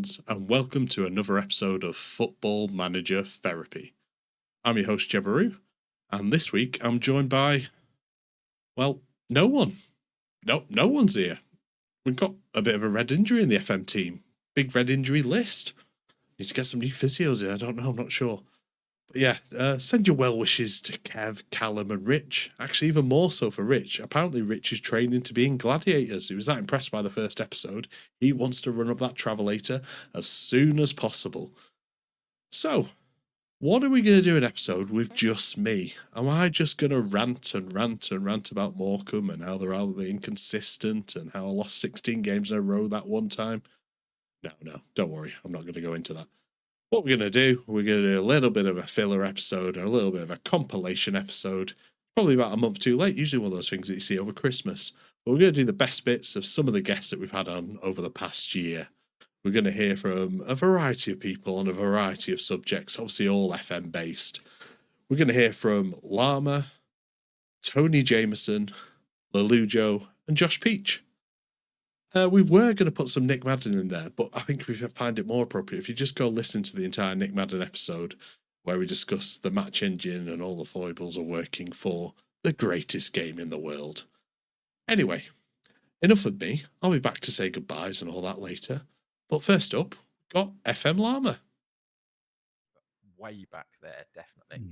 fans, and welcome to another episode of Football Manager Therapy. I'm your host, Jebaroo, and this week I'm joined by, well, no one. No one's here. We've got a bit of a red injury in the FM team. Big red injury list. Need to get some new physios in. I don't know, I'm not sure. But yeah, send your well wishes to Kev, Callum and Rich. Actually, even more so for Rich. Apparently Rich is training to be in Gladiators. He was that impressed by the first episode. He wants to run up that Travelator as soon as possible. So, what are we going to do an episode with just me? Am I just going to rant about Morecambe and how they're rather inconsistent and how I lost 16 games in a row that one time? No, don't worry. I'm not going to go into that. What we're going to do, we're going to do a little bit of a filler episode or a little bit of a compilation episode, probably about a month too late, usually one of those things that you see over Christmas. But we're going to do the best bits of some of the guests that we've had on over the past year. We're going to hear from a variety of people on a variety of subjects, obviously all FM based. We're going to hear from Llama, Tony Jameson, Lollujo, and Josh Peach. We were going to put some Nick Madden in there, but I think we find it more appropriate if you just go listen to the entire Nick Madden episode where we discuss the match engine and all the foibles are working for the greatest game in the world. Anyway, enough of me. I'll be back to say goodbyes and all that later. But first up, got FMLlama. Way back there, definitely.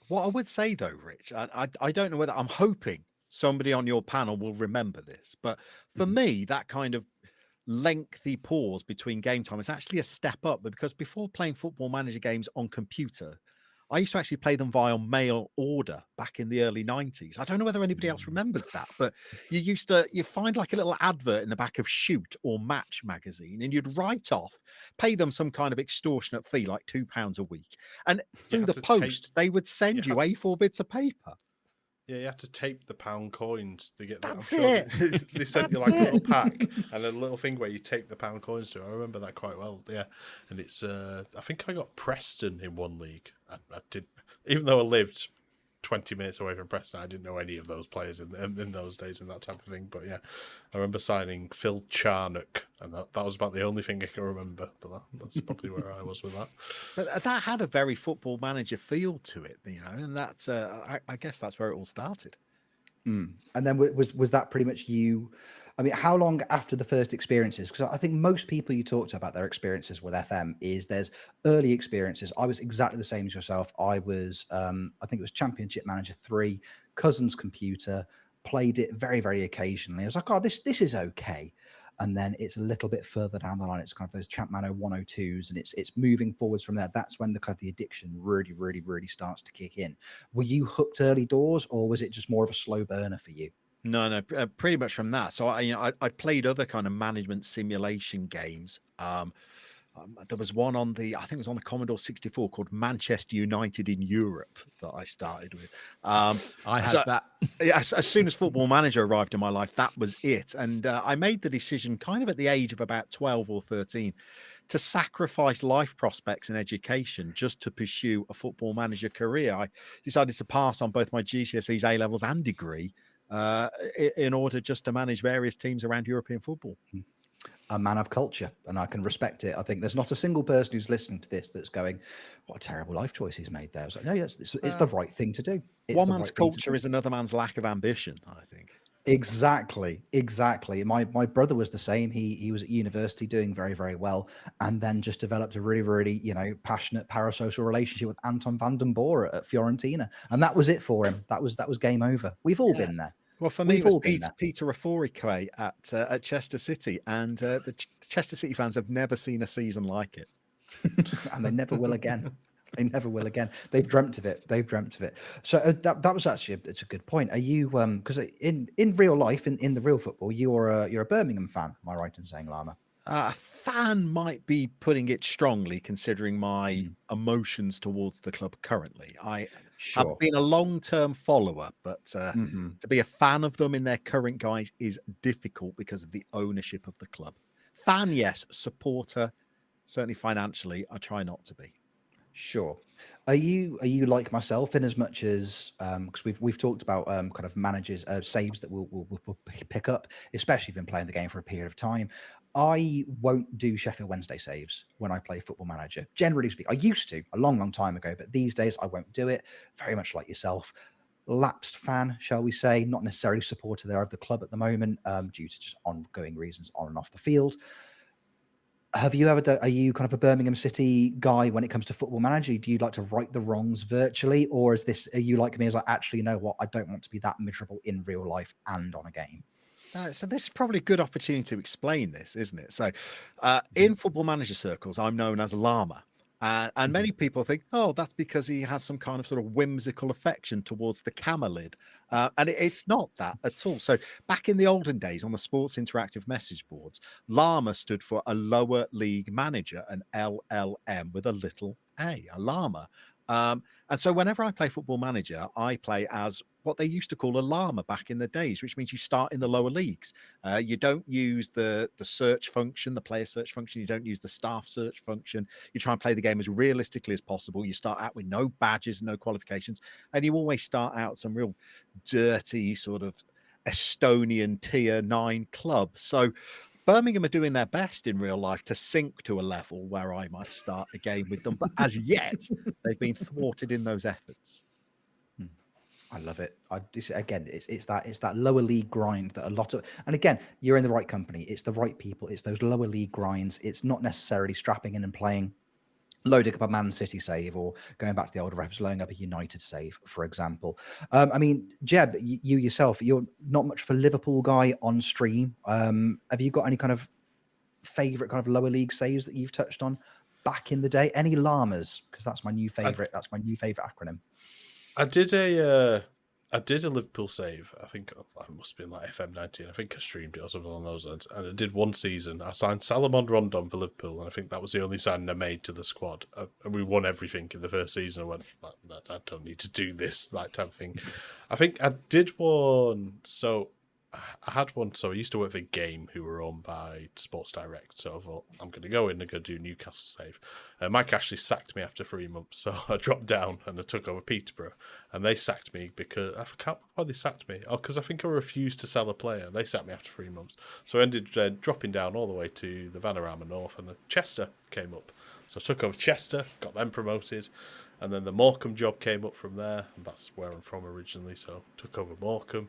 What I would say though, Rich, I don't know whether I'm hoping somebody on your panel will remember this, but for me, that kind of lengthy pause between game time is actually a step up. But because before playing Football Manager games on computer, I used to actually play them via mail order back in the early 90s. I don't know whether anybody else remembers that, but you find like a little advert in the back of Shoot or Match magazine, and you'd write off, pay them some kind of extortionate fee, like £2 a week. And through the post, they would send you A4 bits of paper. Yeah, you have to tape the pound coins to get that. That's it. They sent you like a little pack and a little thing where you tape the pound coins to. I remember that quite well. Yeah, and it's. I think I got Preston in one league. I did, even though I lived 20 minutes away from Preston. I didn't know any of those players in those days and that type of thing. But yeah, I remember signing Phil Charnock, and that was about the only thing I can remember. But that's probably where I was with that. But that had a very Football Manager feel to it, and that's I guess that's where it all started. And then was that pretty much you? I mean, how long after the first experiences? Because I think most people you talk to about their experiences with FM is there's early experiences. I was exactly the same as yourself. I was, I think it was Championship Manager 3, cousin's computer, played it very, very occasionally. I was like, oh, this is okay. And then it's a little bit further down the line. It's kind of those Champ Mano 102s, and it's moving forwards from there. That's when the kind of the addiction really, really, really starts to kick in. Were you hooked early doors, or was it just more of a slow burner for you? No, pretty much from that. So I played other kind of management simulation games. There was one on I think it was on the Commodore 64 called Manchester United in Europe that I started with. I had that. Yes, as soon as Football Manager arrived in my life, that was it. And I made the decision kind of at the age of about 12 or 13 to sacrifice life prospects and education just to pursue a Football Manager career. I decided to pass on both my GCSEs, A-levels and degree in order just to manage various teams around European football. A man of culture, and I can respect it. I think there's not a single person who's listening to this that's going, what a terrible life choice he's made there. I was like, no, yes, it's the right thing to do. One man's culture is another man's lack of ambition, I think. Exactly. My brother was the same. He was at university doing very, very well, and then just developed a really, really, passionate parasocial relationship with Anton van den Boer at Fiorentina, and that was it for him. That was game over. We've all been there. Well, for me, it was Peter Raforike at Chester City, and the Chester City fans have never seen a season like it. And they never will again. They never will again. They've dreamt of it. So that was actually it's a good point. Are you because in real life, in the real football, you're a Birmingham fan? Am I right in saying, Llama? Fan might be putting it strongly, considering my emotions towards the club currently. I have been a long-term follower, but to be a fan of them in their current guise is difficult because of the ownership of the club. Fan, yes. Supporter, certainly financially, I try not to be. Sure. Are you like myself in as much as because we've talked about kind of managers saves that we'll pick up, especially if you've been playing the game for a period of time. I won't do Sheffield Wednesday saves when I play Football Manager. Generally speaking, I used to a long, long time ago, but these days I won't do it. Very much like yourself. Lapsed fan, shall we say, not necessarily supporter there of the club at the moment, due to just ongoing reasons on and off the field. Have you ever done, are you kind of a Birmingham City guy when it comes to Football Manager? Do you like to right the wrongs virtually, or is this, are you like me as like, actually, you know what, I don't want to be that miserable in real life and on a game? So this is probably a good opportunity to explain this, isn't it? So in Football Manager circles, I'm known as Llama. And many people think, oh, that's because he has some kind of sort of whimsical affection towards the camelid. And it's not that at all. So back in the olden days on the Sports Interactive message boards, Llama stood for a lower league manager, an LLM with a little a llama. And so whenever I play Football Manager, I play as what they used to call a llama back in the days, which means you start in the lower leagues. You don't use the search function, the player search function. You don't use the staff search function. You try and play the game as realistically as possible. You start out with no badges, no qualifications, and you always start out some real dirty sort of Estonian tier 9 club. So Birmingham are doing their best in real life to sink to a level where I might start a game with them, but as yet they've been thwarted in those efforts. I love it. Again, it's that lower league grind that a lot of, and again, you're in the right company. It's the right people. It's those lower league grinds. It's not necessarily strapping in and playing, loading up a Man City save, or going back to the older reps, loading up a United save, for example. I mean, Jeb, you yourself, you're not much of a Liverpool guy on stream. Have you got any kind of favorite kind of lower league saves that you've touched on back in the day? Any llamas? Because that's my new favorite. That's my new favorite acronym. I did a Liverpool save. I think it must have been like FM19. I think I streamed it or something along those lines. And I did one season. I signed Salomon Rondon for Liverpool, and I think that was the only signing I made to the squad. And we won everything in the first season. I went, I don't need to do this, that type of thing. I think I did one. So I had one. So I used to work for Game, who were owned by Sports Direct. So I thought, I'm going to go in and go do Newcastle save. Mike Ashley sacked me after 3 months. So I dropped down and I took over Peterborough. And they sacked me because, I forgot why they sacked me. Oh, because I think I refused to sell a player. They sacked me after 3 months. So I ended dropping down all the way to the Vanarama North, and Chester came up. So I took over Chester, got them promoted. And then the Morecambe job came up from there. And that's where I'm from originally. So took over Morecambe.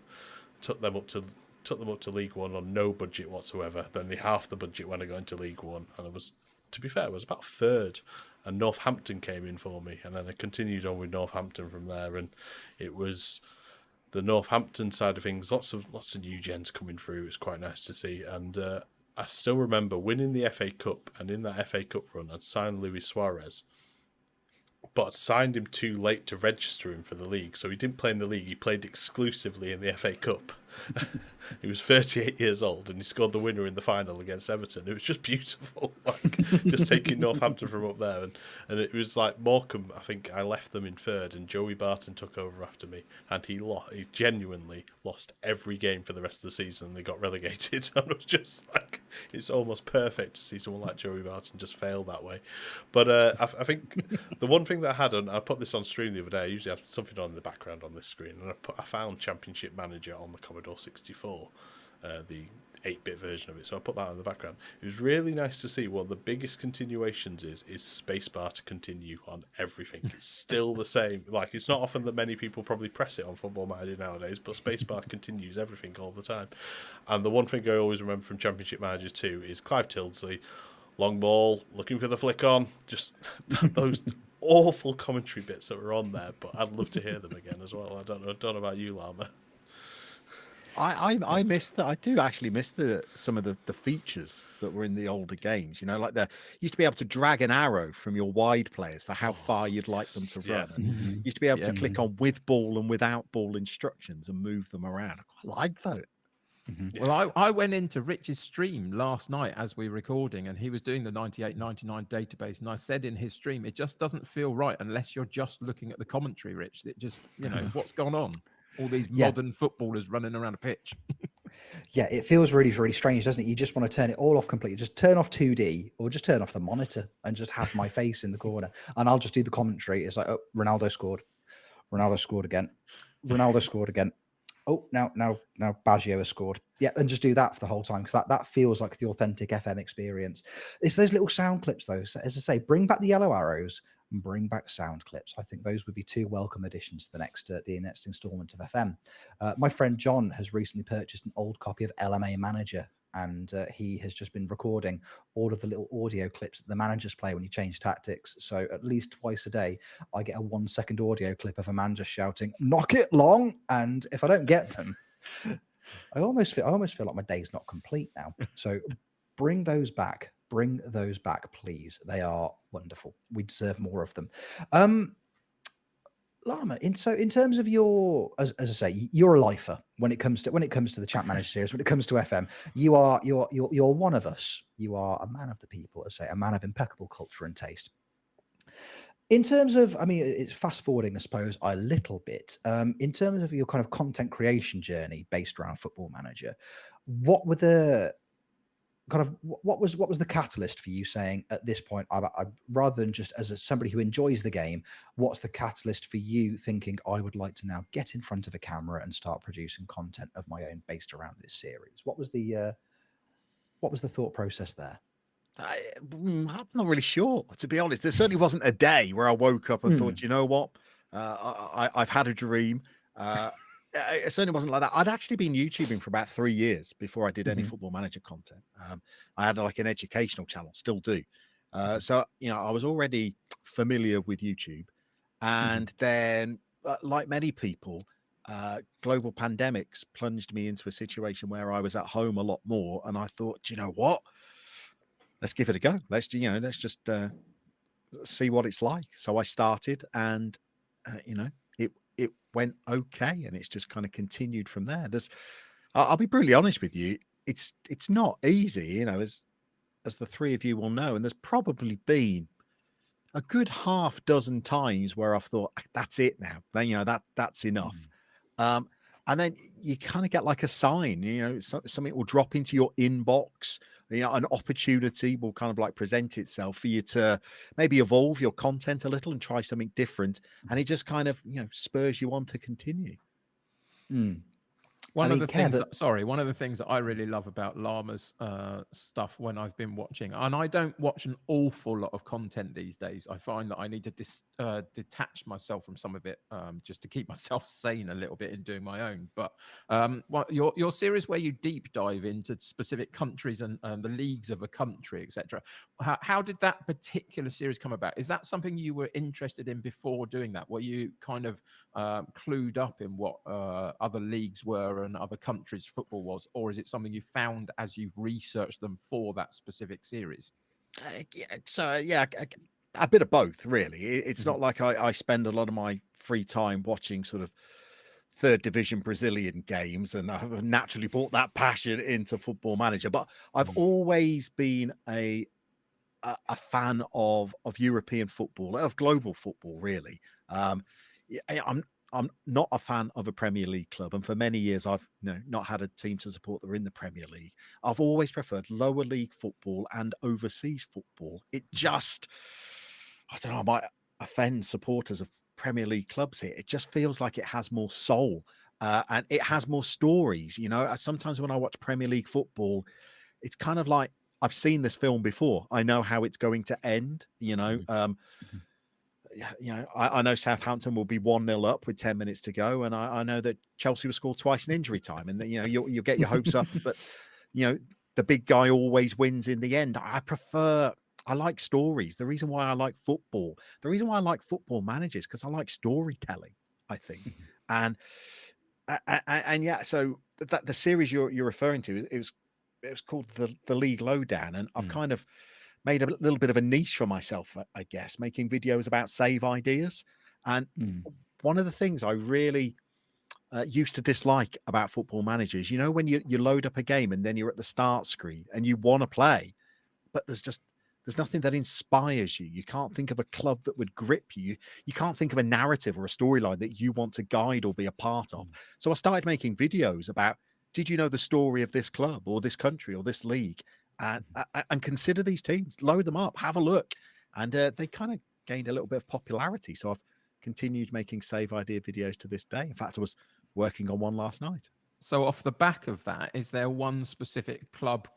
Took them up to League One on no budget whatsoever. Then they halved the budget when I got into League One, and it was, to be fair, it was about third. And Northampton came in for me, and then I continued on with Northampton from there. And it was the Northampton side of things. Lots of new gens coming through. It's quite nice to see. And I still remember winning the FA Cup, and in that FA Cup run, I'd signed Luis Suarez. But I'd signed him too late to register him for the league. So he didn't play in the league. He played exclusively in the FA Cup. He was 38 years old, and he scored the winner in the final against Everton. It was just beautiful, like just taking Northampton from up there. And it was like Morecambe, I think I left them in third, and Joey Barton took over after me. And he genuinely lost every game for the rest of the season, and they got relegated. And it was just like, it's almost perfect to see someone like Joey Barton just fail that way. But I think the one thing that I had, and I put this on stream the other day, I usually have something on in the background on this screen, and I found Championship Manager on the Commodore 64, the 8-bit version of it. So I put that in the background. It was really nice to see one of the biggest continuations is spacebar to continue on everything. It's still the same. Like, it's not often that many people probably press it on Football Manager nowadays, but spacebar continues everything all the time. And the one thing I always remember from Championship Manager 2 is Clive Tildesley, long ball, looking for the flick on, just those awful commentary bits that were on there, but I'd love to hear them again as well. I don't know about you, Llama. I miss that. I do actually miss some of the features that were in the older games. You know, like you used to be able to drag an arrow from your wide players for how far you'd like them to run. And you used to be able to click on with ball and without ball instructions and move them around. I quite like that. Well, I went into Rich's stream last night as we were recording, and he was doing the 98-99 database, and I said in his stream, it just doesn't feel right unless you're just looking at the commentary, Rich. It just, what's gone on? All these modern footballers running around a pitch. Yeah, it feels really, really strange, doesn't it? You just want to turn it all off completely. Just turn off 2D, or just turn off the monitor and just have my face in the corner, and I'll just do the commentary. It's like, oh, Ronaldo scored. Ronaldo scored again. Ronaldo scored again. Oh, now Baggio has scored. Yeah, and just do that for the whole time, because that feels like the authentic FM experience. It's those little sound clips, though. So, as I say, bring back the yellow arrows and bring back sound clips. I think those would be two welcome additions to the next installment of FM. My friend John has recently purchased an old copy of LMA Manager, and he has just been recording all of the little audio clips that the managers play when you change tactics. So at least twice a day, I get a 1-second audio clip of a man just shouting, "Knock it long!" And if I don't get them, I almost feel like my day's not complete now. So bring those back. Bring those back, please. They are wonderful. We deserve more of them. Llama, in terms of your, as I say, you're a lifer when it comes to the Chat Manager series. When it comes to FM, you're one of us. You are a man of the people, as I say, a man of impeccable culture and taste. In terms of, I mean, it's fast forwarding, I suppose, a little bit. In terms of your kind of content creation journey based around Football Manager, what were the kind of what was the catalyst for you saying at this point, I rather than just as somebody who enjoys the game, what's the catalyst for you thinking I would like to now get in front of a camera and start producing content of my own based around this series? What was the thought process there? I'm not really sure, to be honest. There certainly wasn't a day where I woke up and thought, you know what, I've had a dream. It certainly wasn't like that. I'd actually been YouTubing for about 3 years before I did any Football Manager content. I had like an educational channel, still do. So, I was already familiar with YouTube. And then, like many people, global pandemics plunged me into a situation where I was at home a lot more. And I thought, do you know what? Let's give it a go. Let's just see what it's like. So I started, and it went okay, and it's just kind of continued from there. I'll be brutally honest with you, it's not easy, as the three of you will know, and there's probably been a good half dozen times where I've thought, that's it now. Then that's enough. And then you kind of get like a sign, something will drop into your inbox. An opportunity will kind of like present itself for you to maybe evolve your content a little and try something different. And it just kind of, spurs you on to continue. One of the things that I really love about Llama's stuff when I've been watching, and I don't watch an awful lot of content these days. I find that I need to detach myself from some of it just to keep myself sane a little bit in doing my own. But your series where you deep dive into specific countries and the leagues of a country, etc. How did that particular series come about? Is that something you were interested in before doing that? Were you kind of clued up in what other leagues were and other countries' football was, or is it something you found as you've researched them for that specific series? A bit of both, really. It's not like I spend a lot of my free time watching sort of third division Brazilian games, and I've naturally brought that passion into Football Manager. But I've always been a fan of European football, of global football, really. I'm not a fan of a Premier League club, and for many years I've not had a team to support that are in the Premier League. I've always preferred lower league football and overseas football. It just, I don't know, I might offend supporters of Premier League clubs here. It just feels like it has more soul and it has more stories. Sometimes when I watch Premier League football, it's kind of like, I've seen this film before. I know how it's going to end, I know Southampton will be 1-0 up with 10 minutes to go, and I know that Chelsea will score twice in injury time, and you'll get your hopes up, but the big guy always wins in the end. I like stories. The reason why I like football managers, because I like storytelling, I think. And so that the series you're referring to, it was called the League Lowdown, and I've kind of made a little bit of a niche for myself, I guess, making videos about save ideas. And one of the things I really used to dislike about Football Manager is, when you load up a game and then you're at the start screen and you want to play, but there's nothing that inspires you. You can't think of a club that would grip you. You can't think of a narrative or a storyline that you want to guide or be a part of. So I started making videos about, did you know the story of this club or this country or this league? And consider these teams, load them up, have a look. And they kind of gained a little bit of popularity. So I've continued making save idea videos to this day. In fact, I was working on one last night. So off the back of that, is there one specific club,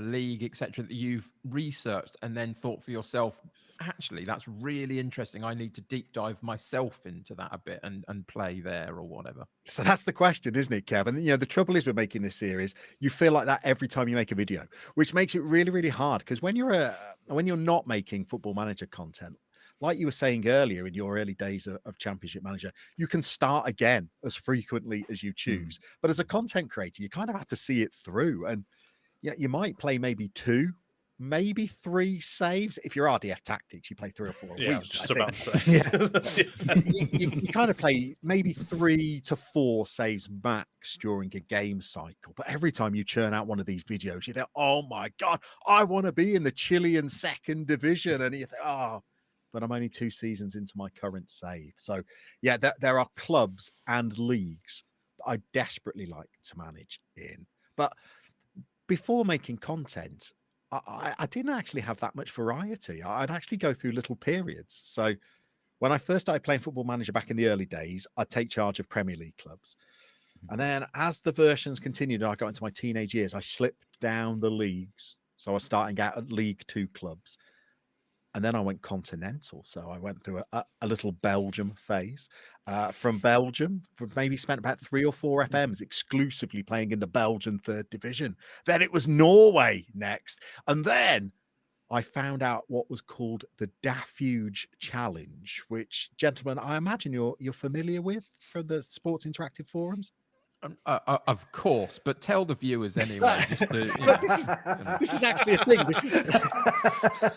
league, etc., that you've researched and then thought for yourself, actually, that's really interesting. I need to deep dive myself into that a bit and play there or whatever. So that's the question, isn't it, Kev? And the trouble is with making this series, you feel like that every time you make a video, which makes it really, really hard. Because when you're not making Football Manager content, like you were saying earlier in your early days of Championship Manager, you can start again as frequently as you choose. But as a content creator, you kind of have to see it through. And you might play maybe 2, maybe 3 saves. If you're RDF Tactics, you play 3 or 4 a week. I was just about to say. you kind of play maybe 3 to 4 saves max during a game cycle. But every time you churn out one of these videos, you think, oh my God, I want to be in the Chilean 2nd division. And you think, oh, but I'm only 2 seasons into my current save. So yeah, there are clubs and leagues that I desperately like to manage in. But before making content, I didn't actually have that much variety. I'd actually go through little periods. So when I first started playing Football Manager back in the early days, I'd take charge of Premier League clubs. And then as the versions continued and I got into my teenage years, I slipped down the leagues. So I was starting out at League 2 clubs. And then I went continental. So I went through a little Belgium phase. From Belgium, maybe spent about 3 or 4 FMs exclusively playing in the Belgian 3rd division. Then it was Norway next. And then I found out what was called the Dafuge Challenge, which, gentlemen, I imagine you're familiar with from the Sports Interactive forums. Of course, but tell the viewers anyway. Just to, this is actually a thing.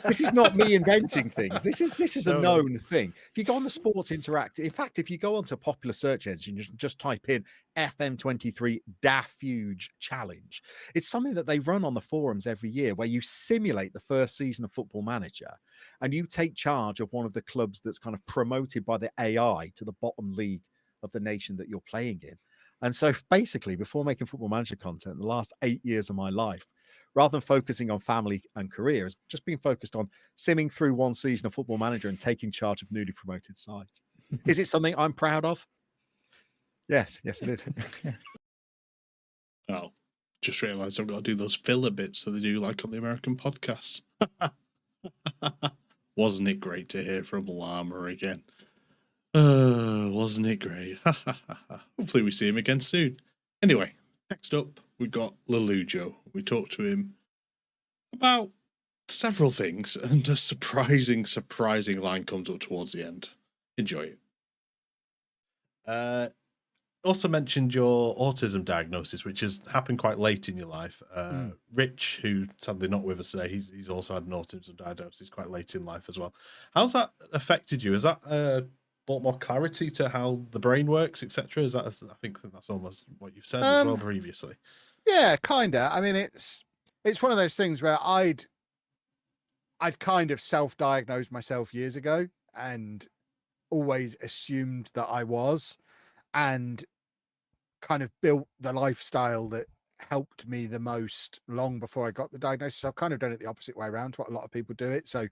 This is not me inventing things. This is a known thing. If you go on the Sports Interactive, in fact, if you go onto a popular search engine, you just type in FM23 Dafuge Challenge. It's something that they run on the forums every year, where you simulate the first season of Football Manager, and you take charge of one of the clubs that's kind of promoted by the AI to the bottom league of the nation that you're playing in. And so basically, before making Football Manager content, the last 8 years of my life, rather than focusing on family and career, has just been focused on simming through one season of Football Manager and taking charge of newly promoted sides. Is it something I'm proud of? Yes, it is. Oh, just realised I've got to do those filler bits that they do like on the American podcast. Wasn't it great to hear from Llama again? Wasn't it great? Hopefully we see him again soon. Anyway, next up, we got lollujo. We talked to him about several things, and a surprising line comes up towards the end. Enjoy it. Also mentioned your autism diagnosis, which has happened quite late in your life. Rich, who sadly not with us today, he's also had an autism diagnosis quite late in life as well. How's that affected you? Has that brought more clarity to how the brain works, etc.? Is that, I think that's almost what you've said as well previously. Yeah, kinda. I mean, it's one of those things where I'd kind of self-diagnosed myself years ago and always assumed that I was, and kind of built the lifestyle that helped me the most long before I got the diagnosis. I've kind of done it the opposite way around to what a lot of people do it. So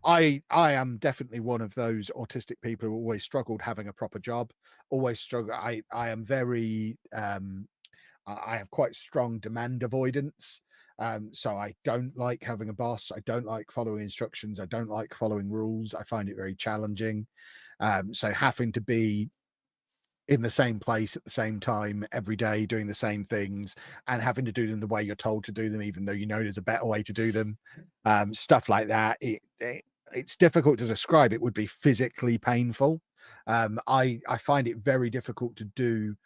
I am definitely one of those autistic people who always struggled having a proper job, always struggle. I am very, I have quite strong demand avoidance. So I don't like having a boss. I don't like following instructions. I don't like following rules. I find it very challenging. So having to be in the same place at the same time every day, doing the same things and having to do them the way you're told to do them, even though you know there's a better way to do them, stuff like that. It's difficult to describe. It would be physically painful. I find it very difficult to do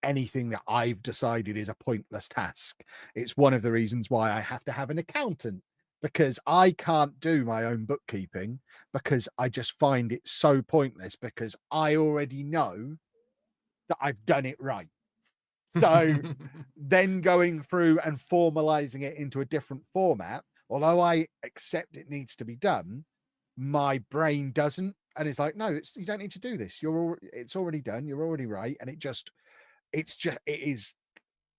anything that I've decided is a pointless task. It's one of the reasons why I have to have an accountant, because I can't do my own bookkeeping, because I just find it so pointless, because I already know that I've done it right. So then going through and formalizing it into a different format, although I accept it needs to be done, my brain doesn't, and it's like, no, you don't need to do this. It's already done. You're already right. And it is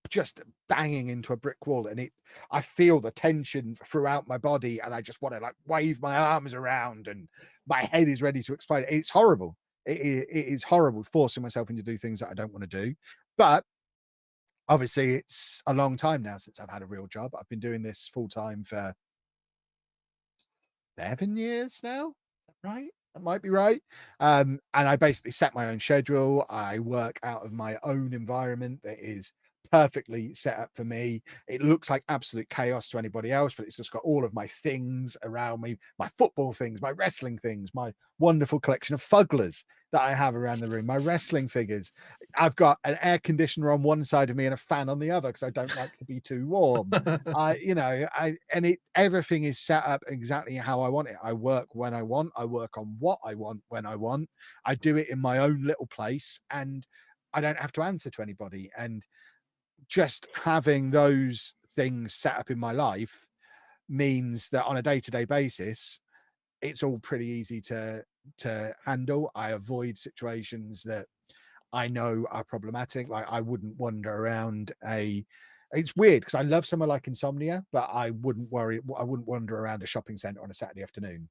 just banging into a brick wall, and I feel the tension throughout my body, and I just want to like wave my arms around, and my head is ready to explode. It's horrible. It is horrible forcing myself into do things that I don't want to do. But obviously it's a long time now since I've had a real job. I've been doing this full time for 7 years now. Is that right? That might be right. And I basically set my own schedule. I work out of my own environment that is perfectly set up for me. It looks like absolute chaos to anybody else, but it's just got all of my things around me, my football things, my wrestling things, my wonderful collection of fugglers that I have around the room, my wrestling figures. I've got an air conditioner on one side of me and a fan on the other because I don't like to be too warm. Everything is set up exactly how I want it. I work when I want. I work on what I want when I want. I do it in my own little place, and I don't have to answer to anybody. And just having those things set up in my life means that on a day-to-day basis, it's all pretty easy to handle. I avoid situations that I know are problematic. Like I wouldn't wander around it's weird because I love somewhere like Insomnia, but I wouldn't wander around a shopping center on a Saturday afternoon.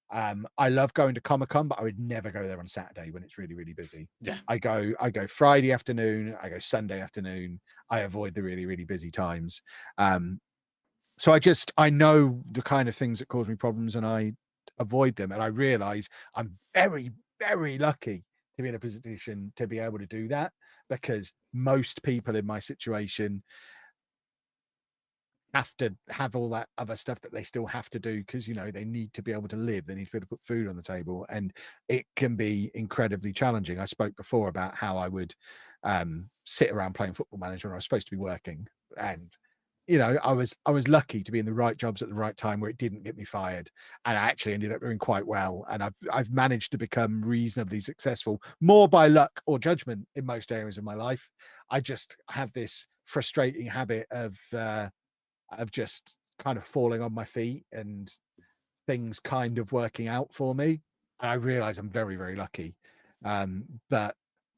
I love going to Comic-Con, but I would never go there on Saturday when it's really, really busy. Yeah. I go Friday afternoon, I go Sunday afternoon. I avoid the really, really busy times. So I know the kind of things that cause me problems and I avoid them. And I realize I'm very, very lucky to be in a position to be able to do that, because most people in my situation have to have all that other stuff that they still have to do because they need to be able to live, they need to be able to put food on the table, and it can be incredibly challenging. I spoke before about how I would sit around playing Football Manager when I was supposed to be working, and I was lucky to be in the right jobs at the right time where it didn't get me fired, and I actually ended up doing quite well, and I've managed to become reasonably successful, more by luck or judgment in most areas of my life. I just have this frustrating habit of just kind of falling on my feet and things kind of working out for me. And I realize I'm very, very lucky. But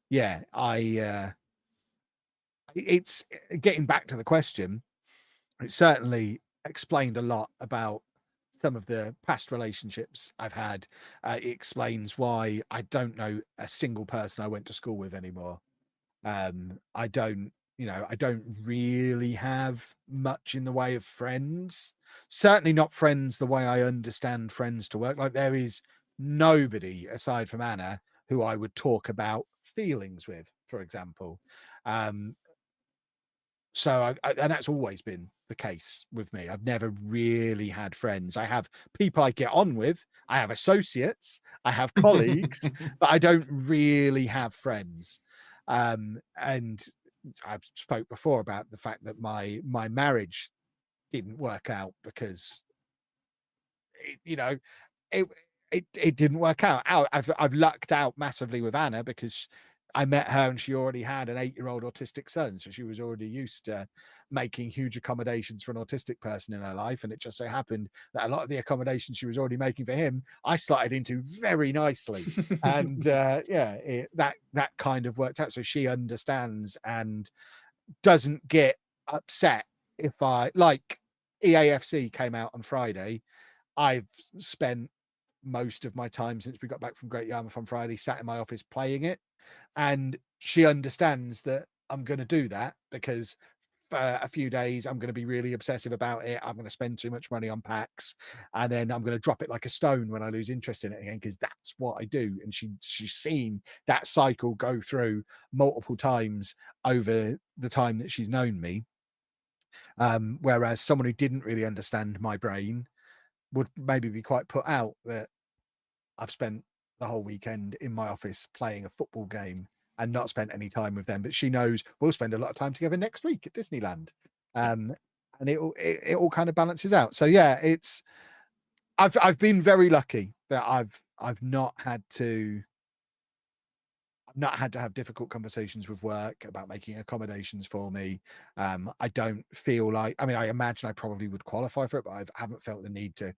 yeah, it's getting back to the question. It certainly explained a lot about some of the past relationships I've had. It explains why I don't know a single person I went to school with anymore. I don't really have much in the way of friends. Certainly not friends the way I understand friends to work. Like there is nobody aside from Anna who I would talk about feelings with, for example. So and that's always been the case with me. I've never really had friends. I have people I get on with. I have associates. I have colleagues, but I don't really have friends. And I've spoke before about the fact that my marriage didn't work out because it didn't work out. I've lucked out massively with Anna because I met her and she already had an 8-year-old autistic son, so she was already used to making huge accommodations for an autistic person in her life. And it just so happened that a lot of the accommodations she was already making for him, I slotted into very nicely. And that kind of worked out. So she understands and doesn't get upset if I, like, EAFC came out on Friday. I've spent most of my time since we got back from Great Yarmouth on Friday sat in my office playing it, and she understands that I'm going to do that because for a few days I'm going to be really obsessive about it. I'm going to spend too much money on packs, and then I'm going to drop it like a stone when I lose interest in it again, because that's what I do. And she's seen that cycle go through multiple times over the time that she's known me. Whereas someone who didn't really understand my brain would maybe be quite put out that I've spent the whole weekend in my office playing a football game and not spent any time with them. But she knows we'll spend a lot of time together next week at Disneyland. And it all kind of balances out. So yeah, I've been very lucky that I've not had to have difficult conversations with work about making accommodations for me. I don't feel like, I mean, I imagine I probably would qualify for it, but I haven't felt the need to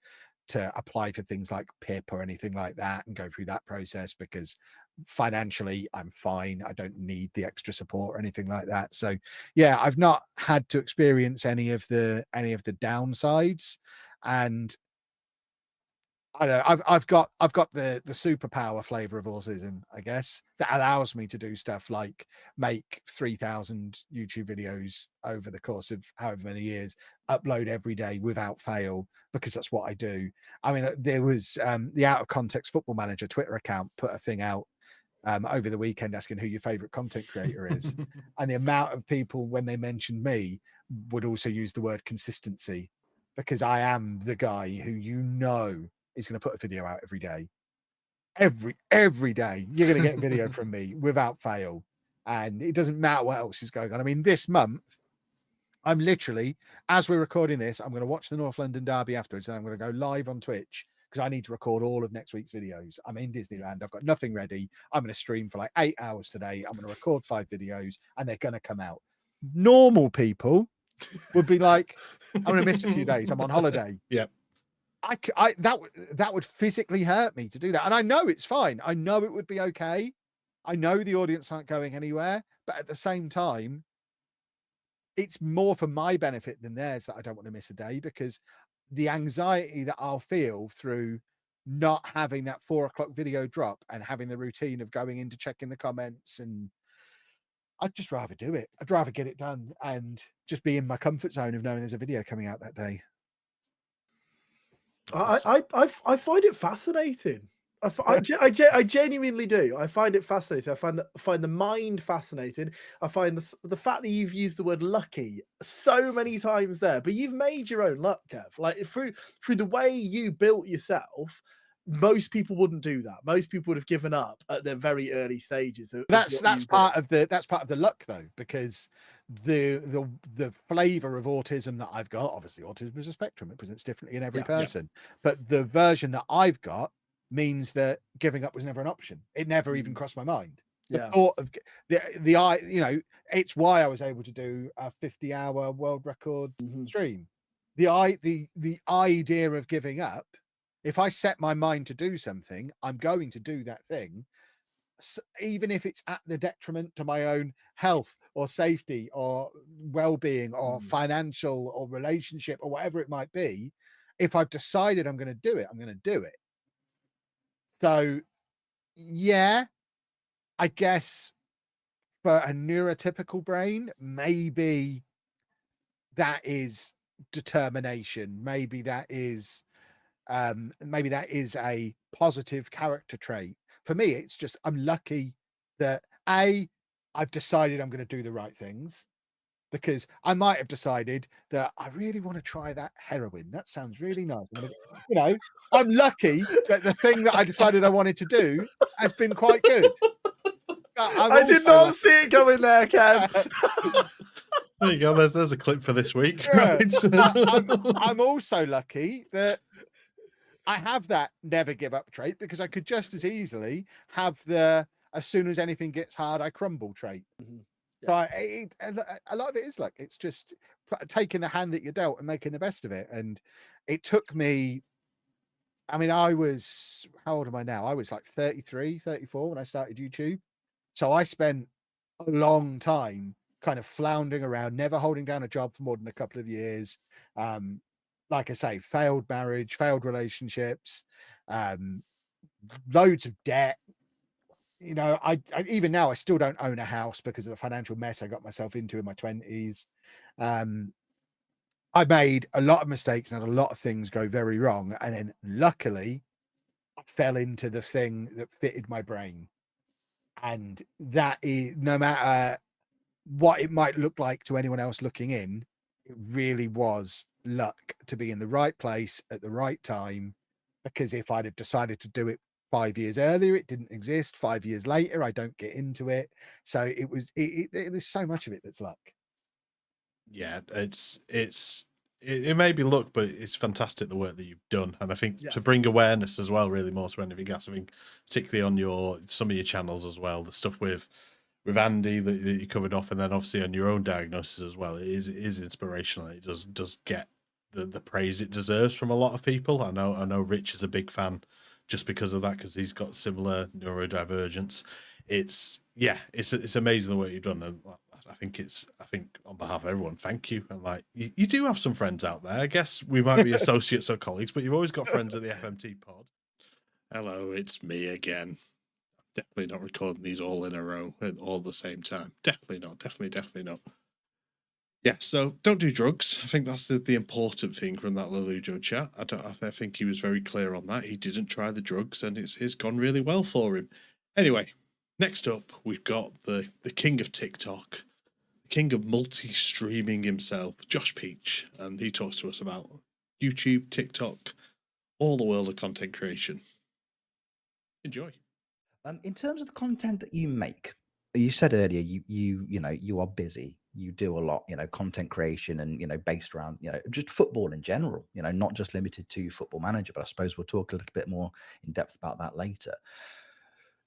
apply for things like PIP or anything like that and go through that process, because financially I'm fine. I don't need the extra support or anything like that. So yeah, I've not had to experience any of the downsides, and I don't know. I've got the superpower flavor of autism, I guess, that allows me to do stuff like make 3,000 YouTube videos over the course of however many years, upload every day without fail, because that's what I do. I mean, there was the Out of Context Football Manager Twitter account put a thing out over the weekend asking who your favorite content creator is, and the amount of people when they mentioned me would also use the word consistency, because I am the guy who is going to put a video out every day. Every day you're going to get a video from me without fail, and it doesn't matter what else is going on. I mean, this month I'm literally, as we're recording this, I'm going to watch the North London Derby afterwards, and I'm going to go live on Twitch because I need to record all of next week's videos. I'm in Disneyland. I've got nothing ready. I'm going to stream for like 8 hours today. I'm going to record 5 videos, and they're going to come out. Normal people would be like, I'm going to miss a few days. I'm on holiday. Yeah. That would physically hurt me to do that. And I know it's fine. I know it would be okay. I know the audience aren't going anywhere, but at the same time, it's more for my benefit than theirs that I don't want to miss a day, because the anxiety that I'll feel through not having that 4 o'clock video drop and having the routine of going in to check in the comments, and I'd just rather do it. I'd rather get it done and just be in my comfort zone of knowing there's a video coming out that day. I find it fascinating. I genuinely do. I find it fascinating. I find the mind fascinating. I find the fact that you've used the word lucky so many times there, but you've made your own luck, Kev. Like through the way you built yourself, most people wouldn't do that. Most people would have given up at the very early stages. That's part of the luck, though, because the flavor of autism that I've got, obviously autism is a spectrum, it presents differently in every person, but the version that I've got means that giving up was never an option. It never even crossed my mind. The thought of it's why I was able to do a 50-hour world record stream. The idea of giving up, if I set my mind to do something, I'm going to do that thing, even if it's at the detriment to my own health or safety or well-being or financial or relationship or whatever it might be. If I've decided I'm going to do it, I'm going to do it. So, yeah, I guess for a neurotypical brain, maybe that is determination. Maybe that is a positive character trait. For me, it's just I'm lucky that I've decided I'm going to do the right things, because I might have decided that I really want to try that heroin. That sounds really nice. I'm lucky that the thing that I decided I wanted to do has been quite good. I did not see it coming there, Kev. There you go. There's a clip for this week. Yeah. Right? I'm also lucky that I have that never give up trait, because I could just as easily have the as soon as anything gets hard, I crumble trait. So a lot of it is luck. It's just taking the hand that you're dealt and making the best of it. And it took me, I mean, how old am I now? I was like 33, 34 when I started YouTube. So I spent a long time kind of floundering around, never holding down a job for more than a couple of years. Like I say, failed marriage, failed relationships, loads of debt. I even now I still don't own a house because of the financial mess I got myself into in my 20s. I made a lot of mistakes and had a lot of things go very wrong. And then luckily I fell into the thing that fitted my brain. And that is, no matter what it might look like to anyone else looking in, it really was luck to be in the right place at the right time. Because if I'd have decided to do it 5 years earlier, it didn't exist. 5 years later, I don't get into it. So there's so much of it that's luck. Yeah, it may be luck, but it's fantastic the work that you've done, and I think to bring awareness as well, really more to anything else. I mean, particularly on some of your channels as well, the stuff with Andy that you covered off, and then obviously on your own diagnosis as well. It is inspirational. It does get the praise it deserves from a lot of people. I know Rich is a big fan just because of that, because he's got similar neurodivergence. It's amazing the work you've done. And I think on behalf of everyone, thank you. And like, you do have some friends out there. I guess we might be associates or colleagues, but you've always got friends at the FMT pod. Hello, it's me again. Definitely not recording these all in a row at all the same time. Definitely not. Definitely not. Yeah, so don't do drugs. I think that's the important thing from that lollujo chat. I think he was very clear on that. He didn't try the drugs, and it's gone really well for him. Anyway, next up, we've got the king of TikTok, the king of multi-streaming himself, Josh Peach, and he talks to us about YouTube, TikTok, all the world of content creation. Enjoy. In terms of the content that you make, you said earlier you are busy. You do a lot, content creation and based around just football in general. Not just limited to Football Manager, but I suppose we'll talk a little bit more in depth about that later.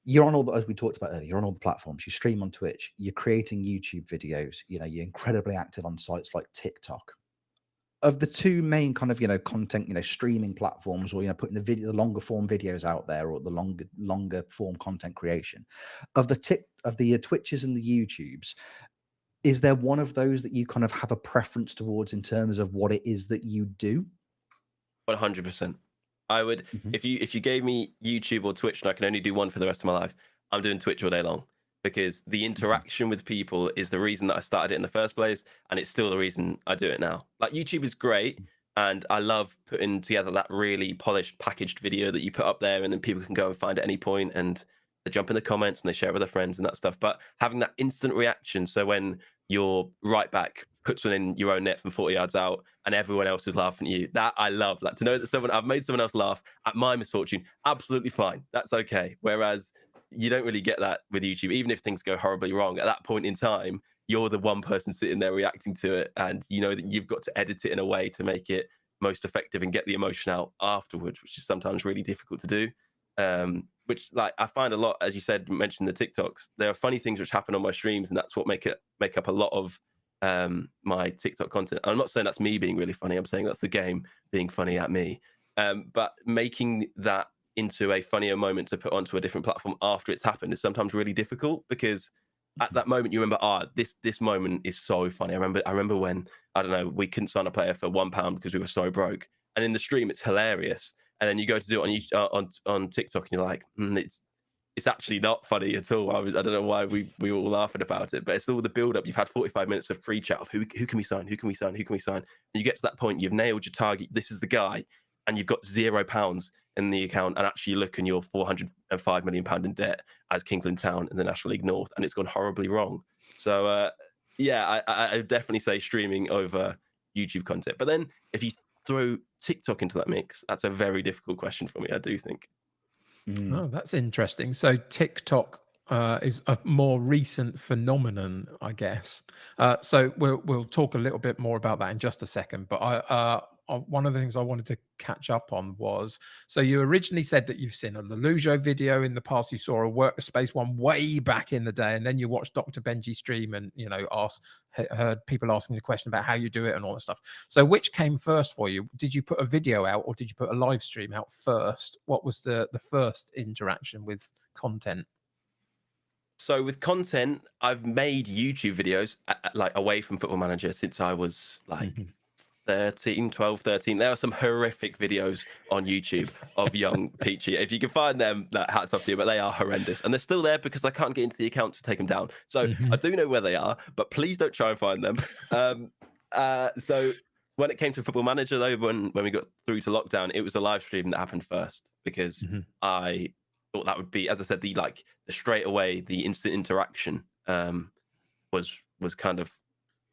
You're on all the, as we talked about earlier, you're on all the platforms. You stream on Twitch. You're creating YouTube videos. You're incredibly active on sites like TikTok. Of the two main kind of content streaming platforms, or putting the longer form videos out there, or the longer form content creation, of the Twitches and the YouTubes, is there one of those that you kind of have a preference towards in terms of what it is that you do? 100%. I would, if you gave me YouTube or Twitch and I can only do one for the rest of my life, I'm doing Twitch all day long, because the interaction with people is the reason that I started it in the first place, and it's still the reason I do it now. Like, YouTube is great, and I love putting together that really polished, packaged video that you put up there, and then people can go and find at any point, and they jump in the comments and they share it with their friends and that stuff. But having that instant reaction, so when your right back puts one in your own net from 40 yards out and everyone else is laughing at you, that I love. Like, to know that I've made someone else laugh at my misfortune, absolutely fine. That's okay. Whereas you don't really get that with YouTube. Even if things go horribly wrong, at that point in time, you're the one person sitting there reacting to it, and you know that you've got to edit it in a way to make it most effective and get the emotion out afterwards, which is sometimes really difficult to do. Which, like, I find a lot, as you said, mentioned the TikToks, there are funny things which happen on my streams, and that's what make up a lot of my TikTok content. I'm not saying that's me being really funny, I'm saying that's the game being funny at me. But making that into a funnier moment to put onto a different platform after it's happened is sometimes really difficult, because at that moment you remember, this moment is so funny. I remember when, I don't know, we couldn't sign a player for £1 because we were so broke, and in the stream it's hilarious, and then you go to do it on TikTok and you're like, it's actually not funny at all. I don't know why we were all laughing about it, but it's all the build up. You've had 45 minutes of pre-chat of who can we sign, and you get to that point, you've nailed your target, this is the guy, and you've got £0 in the account, and actually you look and you're £405 million in debt as Kingsland Town in the National League North, and it's gone horribly wrong. So yeah, I definitely say streaming over YouTube content. But then if you throw TikTok into that mix, that's a very difficult question for me, I do think. Oh, that's interesting. So TikTok is a more recent phenomenon, I guess. So we'll talk a little bit more about that in just a second. But one of the things I wanted to catch up on was, so you originally said that you've seen a lollujo video in the past, you saw a workspace one way back in the day, and then you watched Dr. Benji stream and heard people asking the question about how you do it and all that stuff. So which came first for you? Did you put a video out, or did you put a live stream out first? What was the first interaction with content? So with content, I've made YouTube videos like away from Football Manager since I was like 12, 13. There are some horrific videos on YouTube of young Peachy. If you can find them, hats off to you, but they are horrendous. And they're still there because I can't get into the account to take them down. So I do know where they are, but please don't try and find them. So when it came to Football Manager, though, when we got through to lockdown, it was a live stream that happened first, because I thought that would be, as I said, the straight away, the instant interaction was kind of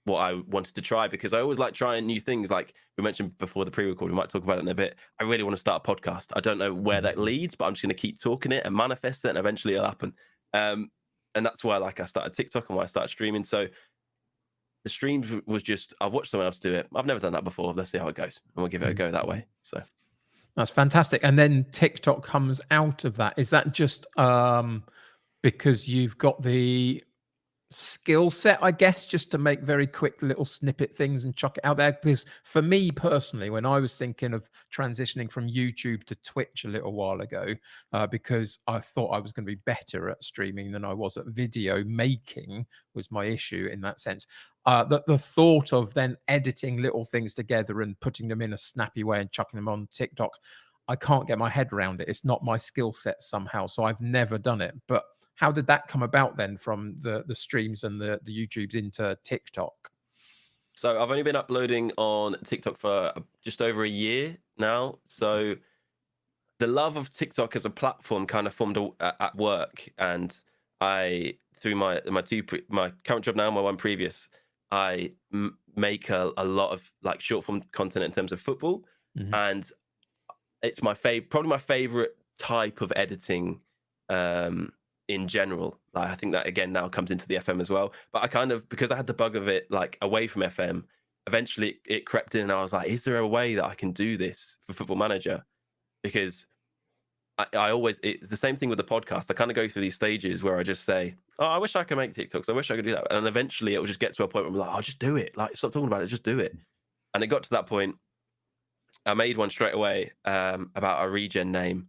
what I wanted to try, because I always like trying new things. Like we mentioned before the pre-record, we might talk about it in a bit. I really want to start a podcast. I don't know where that leads, but I'm just going to keep talking it and manifest it, and eventually it'll happen. And that's why I started TikTok and why I started streaming. So the streams was just, I've watched someone else do it. I've never done that before. Let's see how it goes, and we'll give it a go that way. So that's fantastic. And then TikTok comes out of that. Is that just because you've got the skill set, I guess, just to make very quick little snippet things and chuck it out there. Because for me personally, when I was thinking of transitioning from YouTube to Twitch a little while ago, because I thought I was going to be better at streaming than I was at video making, was my issue in that sense. The thought of then editing little things together and putting them in a snappy way and chucking them on TikTok, I can't get my head around it. It's not my skill set somehow, so I've never done it. But how did that come about then, from the streams and the YouTubes into TikTok? So I've only been uploading on TikTok for just over a year now. So the love of TikTok as a platform kind of formed at work, and I, through my current job now, my one previous, I make a lot of like short form content in terms of football, and it's probably my favorite type of editing in general. Like, I think that again now comes into the FM as well. But I kind of, because I had the bug of it like away from FM, eventually it crept in, and I was like, is there a way that I can do this for Football Manager? Because I always, it's the same thing with the podcast. I kind of go through these stages where I just say, oh, I wish I could make TikToks. I wish I could do that. And eventually it will just get to a point where I'm like, oh, just do it. Like, stop talking about it. Just do it. And it got to that point. I made one straight away about a regen name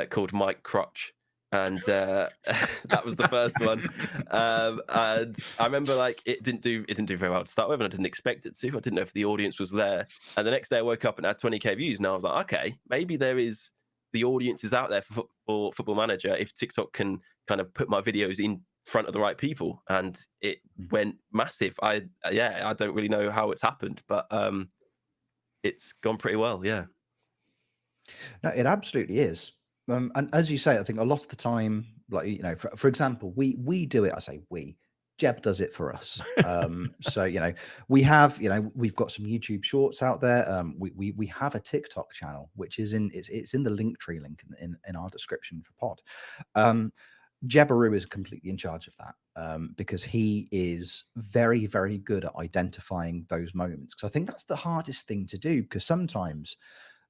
called Mike Crotch. And that was the first one. And I remember like it didn't do very well to start with, and I didn't expect it to. I didn't know if the audience was there. And the next day I woke up and had 20k views, and I was like, okay, maybe the audience is out there for Football Manager if TikTok can kind of put my videos in front of the right people. And it went massive. I don't really know how it's happened, but it's gone pretty well. Yeah. No, it absolutely is. And as you say, I think a lot of the time, like, you know, for example, we do it. I say we. Jeb does it for us. So, you know, we've got some YouTube shorts out there. We have a TikTok channel, which is it's in the Linktree link in our description for pod. Jebaru is completely in charge of that, because he is very, very good at identifying those moments. Because I think that's the hardest thing to do, because sometimes,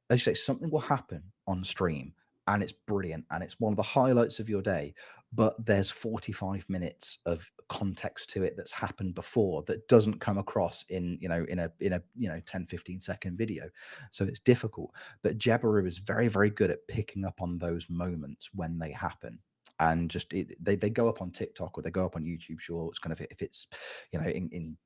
as you say, something will happen on stream and it's brilliant and it's one of the highlights of your day, but there's 45 minutes of context to it that's happened before that doesn't come across in a 10, 15 second video. So it's difficult. But Jebaru is very, very good at picking up on those moments when they happen. And just they go up on TikTok or they go up on YouTube Shorts, kind of, if it's, you know, in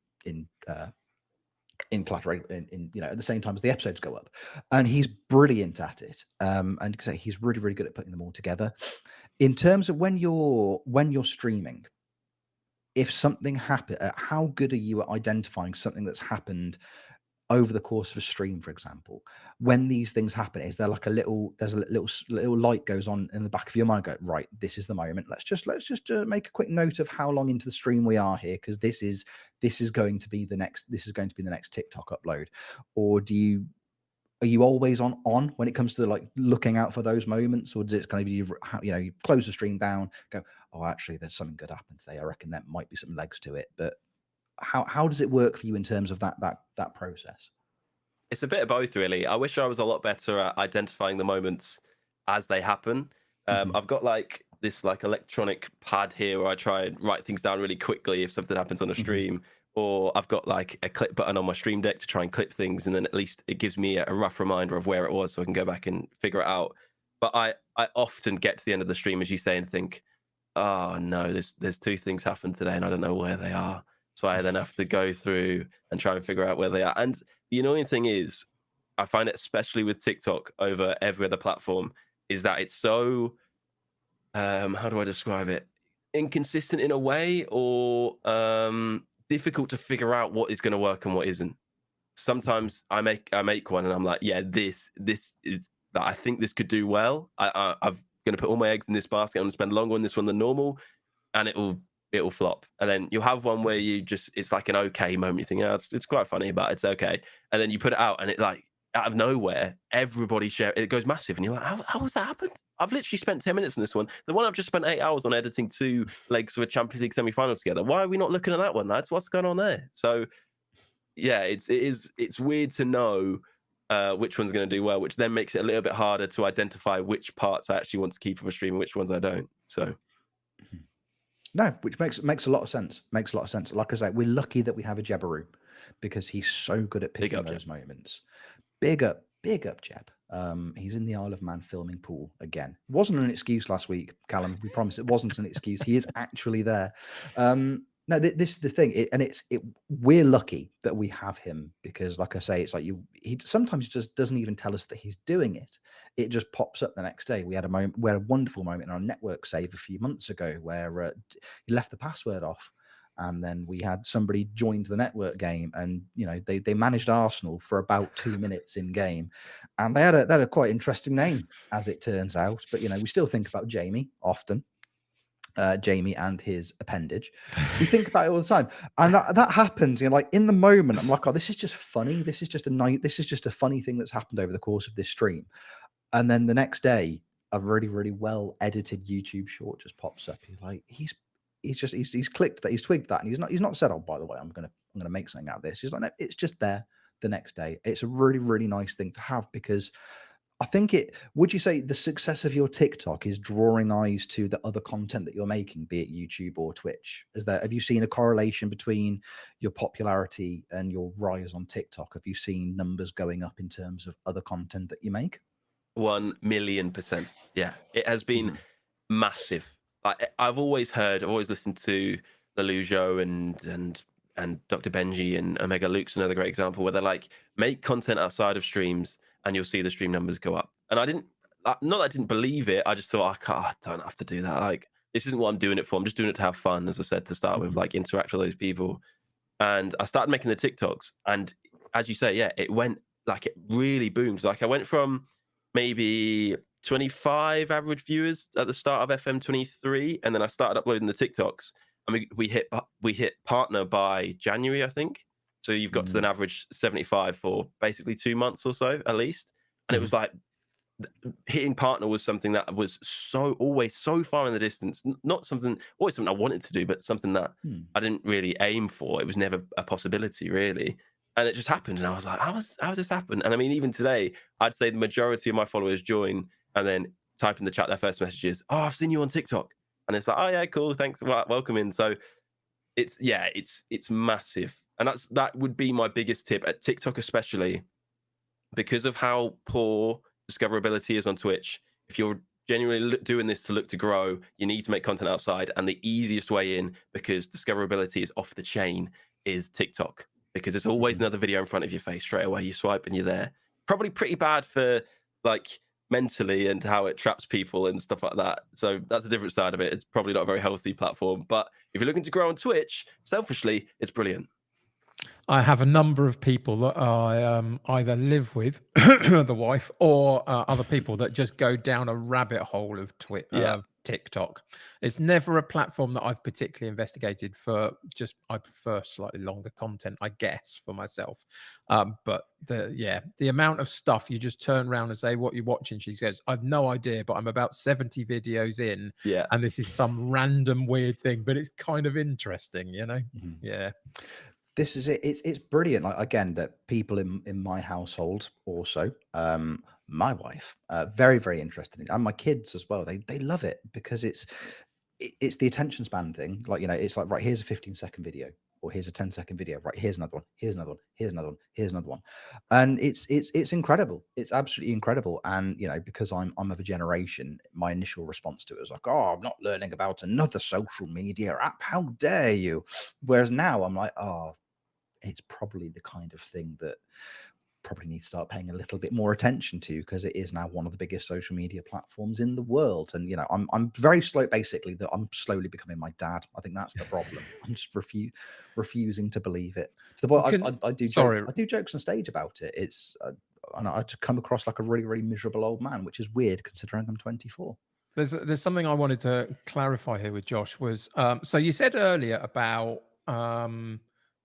at the same time as the episodes go up, and he's brilliant at it. And he's really, really good at putting them all together. In terms of when you're streaming, if something happened, how good are you at identifying something that's happened over the course of a stream, for example? When these things happen, is there like there's a little light goes on in the back of your mind, go, right, this is the moment, let's just make a quick note of how long into the stream we are here, because this is going to be the next TikTok upload? Or are you always on when it comes to like looking out for those moments? Or does it kind of, you close the stream down, go, oh, actually there's something good happened today, I reckon that might be some legs to it? But how does it work for you in terms of that process? It's a bit of both, really. I wish I was a lot better at identifying the moments as they happen. I've got like this like electronic pad here where I try and write things down really quickly if something happens on a stream, or I've got like a clip button on my stream deck to try and clip things, and then at least it gives me a rough reminder of where it was so I can go back and figure it out. But I often get to the end of the stream, as you say, and think, oh no, there's two things happened today and I don't know where they are. So I then have to go through and try and figure out where they are. And the annoying thing is, I find it, especially with TikTok over every other platform, is that it's so, how do I describe it? Inconsistent in a way, or difficult to figure out what is going to work and what isn't. Sometimes I make one and I'm like, yeah, this is that I think this could do well. I'm going to put all my eggs in this basket. I'm going to spend longer on this one than normal, and it'll flop. And then you'll have one where it's like an okay moment. You think, yeah, it's quite funny, but it's okay. And then you put it out and it, like, out of nowhere, everybody share it, goes massive. And you're like, how has that happened? I've literally spent 10 minutes on this one. The one I've just spent 8 hours on editing 2 legs of a Champions League semi-final together. Why are we not looking at that one, lads? What's going on there? So yeah, it's weird to know which one's going to do well, which then makes it a little bit harder to identify which parts I actually want to keep of a stream and which ones I don't. So No, which makes a lot of sense. Makes a lot of sense. Like I say, we're lucky that we have a Jebbaroo because he's so good at Big picking up, those moments. Big up, Jeb. He's in the Isle of Man filming pool again. It wasn't an excuse last week, Callum. We promise it wasn't an excuse. He is actually there. No, this is the thing, we're lucky that we have him because, like I say, it's like he sometimes just doesn't even tell us that he's doing it. It just pops up the next day. We had a wonderful moment in our network save a few months ago where he left the password off. And then we had somebody joined the network game, and they managed Arsenal for about 2 minutes in game, and they had a quite interesting name as it turns out. But we still think about Jamie often. Jamie and his appendage. We think about it all the time, and that happens. Like in the moment, I'm like, oh, this is just funny. This is just a funny thing that's happened over the course of this stream. And then the next day, a really, really well edited YouTube short just pops up. You're like, he's clicked that, he's twigged that, and he's not said, oh, by the way, I'm gonna make something out of this. He's like, no, it's just there the next day. It's a really, really nice thing to have because I think would you say the success of your TikTok is drawing eyes to the other content that you're making, be it YouTube or Twitch? Have you seen a correlation between your popularity and your rise on TikTok? Have you seen numbers going up in terms of other content that you make? 1,000,000%. Yeah, it has been massive. I've always listened to lollujo and Dr. Benji and Omega Luke's another great example where they're like, make content outside of streams and you'll see the stream numbers go up. And I didn't believe it. I just thought, I don't have to do that. Like, this isn't what I'm doing it for. I'm just doing it to have fun, as I said, to start with, like interact with those people. And I started making the TikToks. And as you say, yeah, it really boomed. Like I went from maybe 25 average viewers at the start of FM23. And then I started uploading the TikToks. And we hit partner by January, I think. So you've got to an average 75 for basically 2 months or so, at least. And it was like hitting partner was something that was always so far in the distance. Not something I wanted to do, but something that I didn't really aim for. It was never a possibility, really. And it just happened. And I was like, how has this happened? And I mean, even today, I'd say the majority of my followers join and then type in the chat their first message is, oh, I've seen you on TikTok. And it's like, oh yeah, cool, thanks, welcome in. So it's massive. And that would be my biggest tip at TikTok, especially because of how poor discoverability is on Twitch. If you're genuinely doing this to look to grow, you need to make content outside. And the easiest way in, because discoverability is off the chain, is TikTok. Because it's always another video in front of your face straight away. You swipe and you're there. Probably pretty bad for like mentally and how it traps people and stuff like that. So that's a different side of it. It's probably not a very healthy platform. But if you're looking to grow on Twitch, selfishly, it's brilliant. I have a number of people that I either live with, the wife, or other people that just go down a rabbit hole of TikTok. It's never a platform that I've particularly investigated for. I prefer slightly longer content, I guess, for myself. But the amount of stuff you just turn around and say what you're watching. She goes, I've no idea, but I'm about 70 videos in, and this is some random weird thing, but it's kind of interesting, Yeah. This is it. It's brilliant. Like again, that people in my household also, my wife, very, very interested in it, and my kids as well. They love it because it's the attention span thing. Like it's like, right, here's a 15-second video, or here's a 10-second video. Right, here's another one. Here's another one. Here's another one. Here's another one. And it's incredible. It's absolutely incredible. And because I'm of a generation, my initial response to it was like, oh, I'm not learning about another social media app. How dare you? Whereas now I'm like, oh, it's probably the kind of thing that probably need to start paying a little bit more attention to, because it is now one of the biggest social media platforms in the world. And I'm very slow, basically, that I'm slowly becoming my dad. I think that's the problem. I'm just refusing to believe it. To the point I do jokes on stage about it. It's and I just come across like a really, really miserable old man, which is weird considering I'm 24. There's something I wanted to clarify here with Josh was so you said earlier about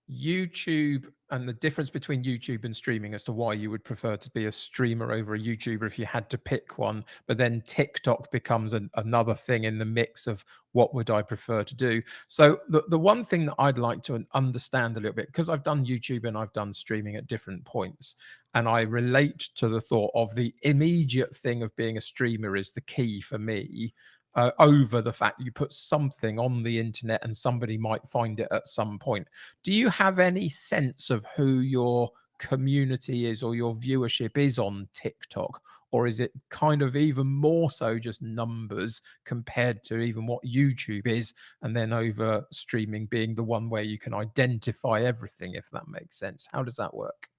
YouTube and the difference between YouTube and streaming as to why you would prefer to be a streamer over a YouTuber if you had to pick one, but then TikTok becomes another thing in the mix of what would I prefer to do. So the one thing that I'd like to understand a little bit, because I've done YouTube and I've done streaming at different points, and I relate to the thought of the immediate thing of being a streamer is the key for me. over the fact you put something on the internet and somebody might find it at some point. Do you have any sense of who your community is or your viewership is on TikTok, or is it kind of even more so just numbers compared to even what YouTube is, and then over streaming being the one where you can identify everything, if that makes sense? How does that work?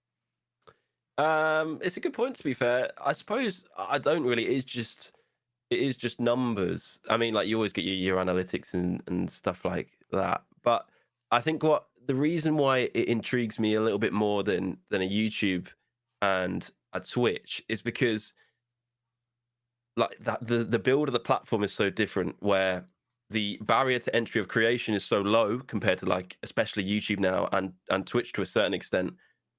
It's a good point, to be fair. I suppose I don't really. It is just numbers. I mean, like, you always get your analytics and stuff like that. But I think the reason why it intrigues me a little bit more than a YouTube and a Twitch is because, like, that the build of the platform is so different, where the barrier to entry of creation is so low compared to, like, especially YouTube now and Twitch to a certain extent,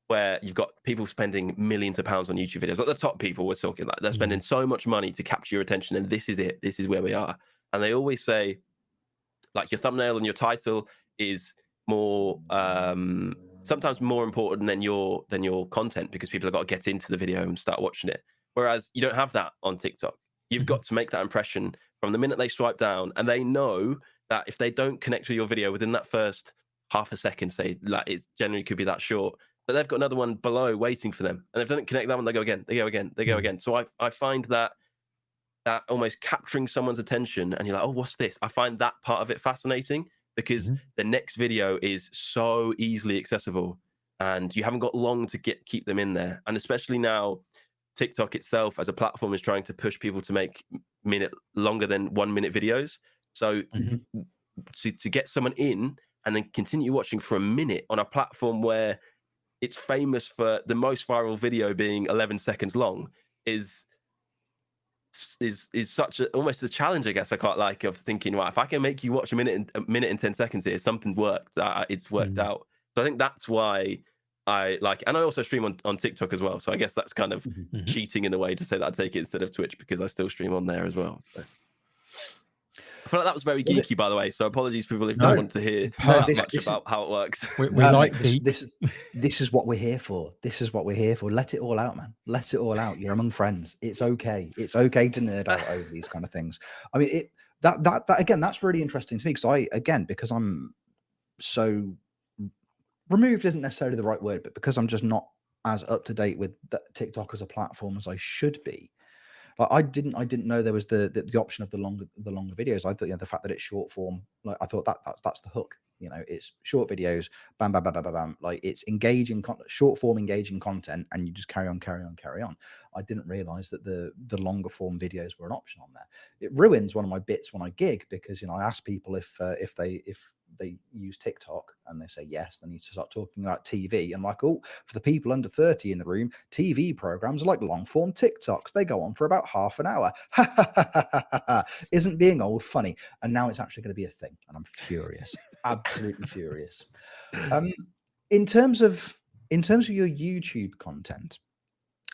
where you've got people spending millions of pounds on YouTube videos. Like, the top people we're talking, like, they're spending so much money to capture your attention, and this is it. This is where we are. And they always say, like, your thumbnail and your title is more sometimes more important than your content, because people have got to get into the video and start watching it. Whereas you don't have that on TikTok. You've got to make that impression from the minute they swipe down, and they know that if they don't connect with your video within that first half a second, say, like, it generally could be that short, but they've got another one below waiting for them. And if they don't connect that one, they go again, they go again, they go again. So I find that almost capturing someone's attention, and you're like, oh, what's this? I find that part of it fascinating, because the next video is so easily accessible, and you haven't got long to keep them in there. And especially now, TikTok itself as a platform is trying to push people to make longer than 1 minute videos. So to get someone in and then continue watching for a minute on a platform where it's famous for the most viral video being 11 seconds long is such almost a challenge, I guess. I quite like, of thinking, right, if I can make you watch a minute and 10 seconds here, something worked. It's worked out. So I think that's why I like, and I also stream on TikTok as well. So I guess that's kind of cheating in a way to say that I take it instead of Twitch, because I still stream on there as well. So I feel like that was very geeky, by the way. So apologies for people who don't want to hear that much about how it works. We like this is what we're here for. This is what we're here for. Let it all out, man. Let it all out. You're among friends. It's okay. It's okay to nerd out over these kind of things. I mean, that again, that's really interesting to me, because I'm so removed isn't necessarily the right word, but because I'm just not as up to date with TikTok as a platform as I should be. Like, I didn't know there was the option of the longer videos. I thought, the fact that it's short form, like, I thought that's the hook. It's short videos, bam, bam, bam, bam, bam, bam. Like, it's engaging, short form engaging content, and you just carry on. I didn't realize that the longer form videos were an option on there. It ruins one of my bits when I gig, because I ask people if they use TikTok, and they say yes, then you need to start talking about TV. And like, oh, for the people under 30 in the room, TV programs are like long form TikToks. They go on for about half an hour. Isn't being old funny? And now it's actually going to be a thing, and I'm furious, absolutely furious. In terms of your YouTube content,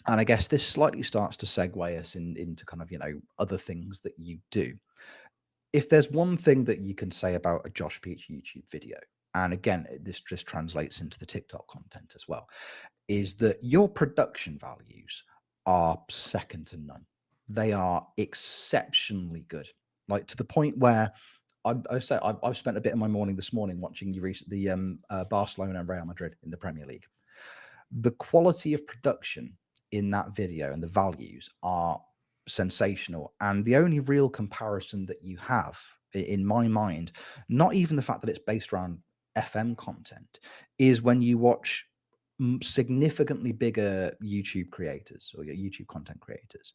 and I guess this slightly starts to segue us into kind of other things that you do. If there's one thing that you can say about a Josh Peach YouTube video, and again, this just translates into the TikTok content as well, is that your production values are second to none. They are exceptionally good, like, to the point where I've spent a bit of my morning this morning watching the Barcelona and Real Madrid in the Premier League. The quality of production in that video and the values are sensational, and the only real comparison that you have, in my mind, not even the fact that it's based around FM content, is when you watch significantly bigger YouTube creators or your YouTube content creators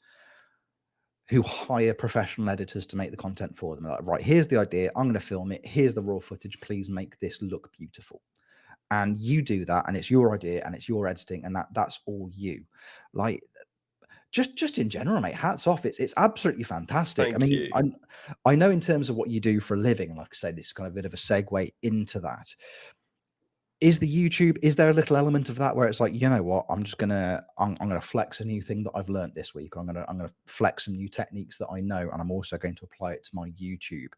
who hire professional editors to make the content for them. They're like, right, here's the idea, I'm going to film it, here's the raw footage, please make this look beautiful. And you do that, and it's your idea, and it's your editing, and that's all you. Like, just in general, mate, hats off. It's absolutely fantastic. Thank you. I know in terms of what you do for a living, like I say, this is kind of a bit of a segue into that. Is there a little element of that where it's like, you know what, I'm gonna flex a new thing that I've learned this week. I'm gonna flex some new techniques that I know, and I'm also going to apply it to my YouTube.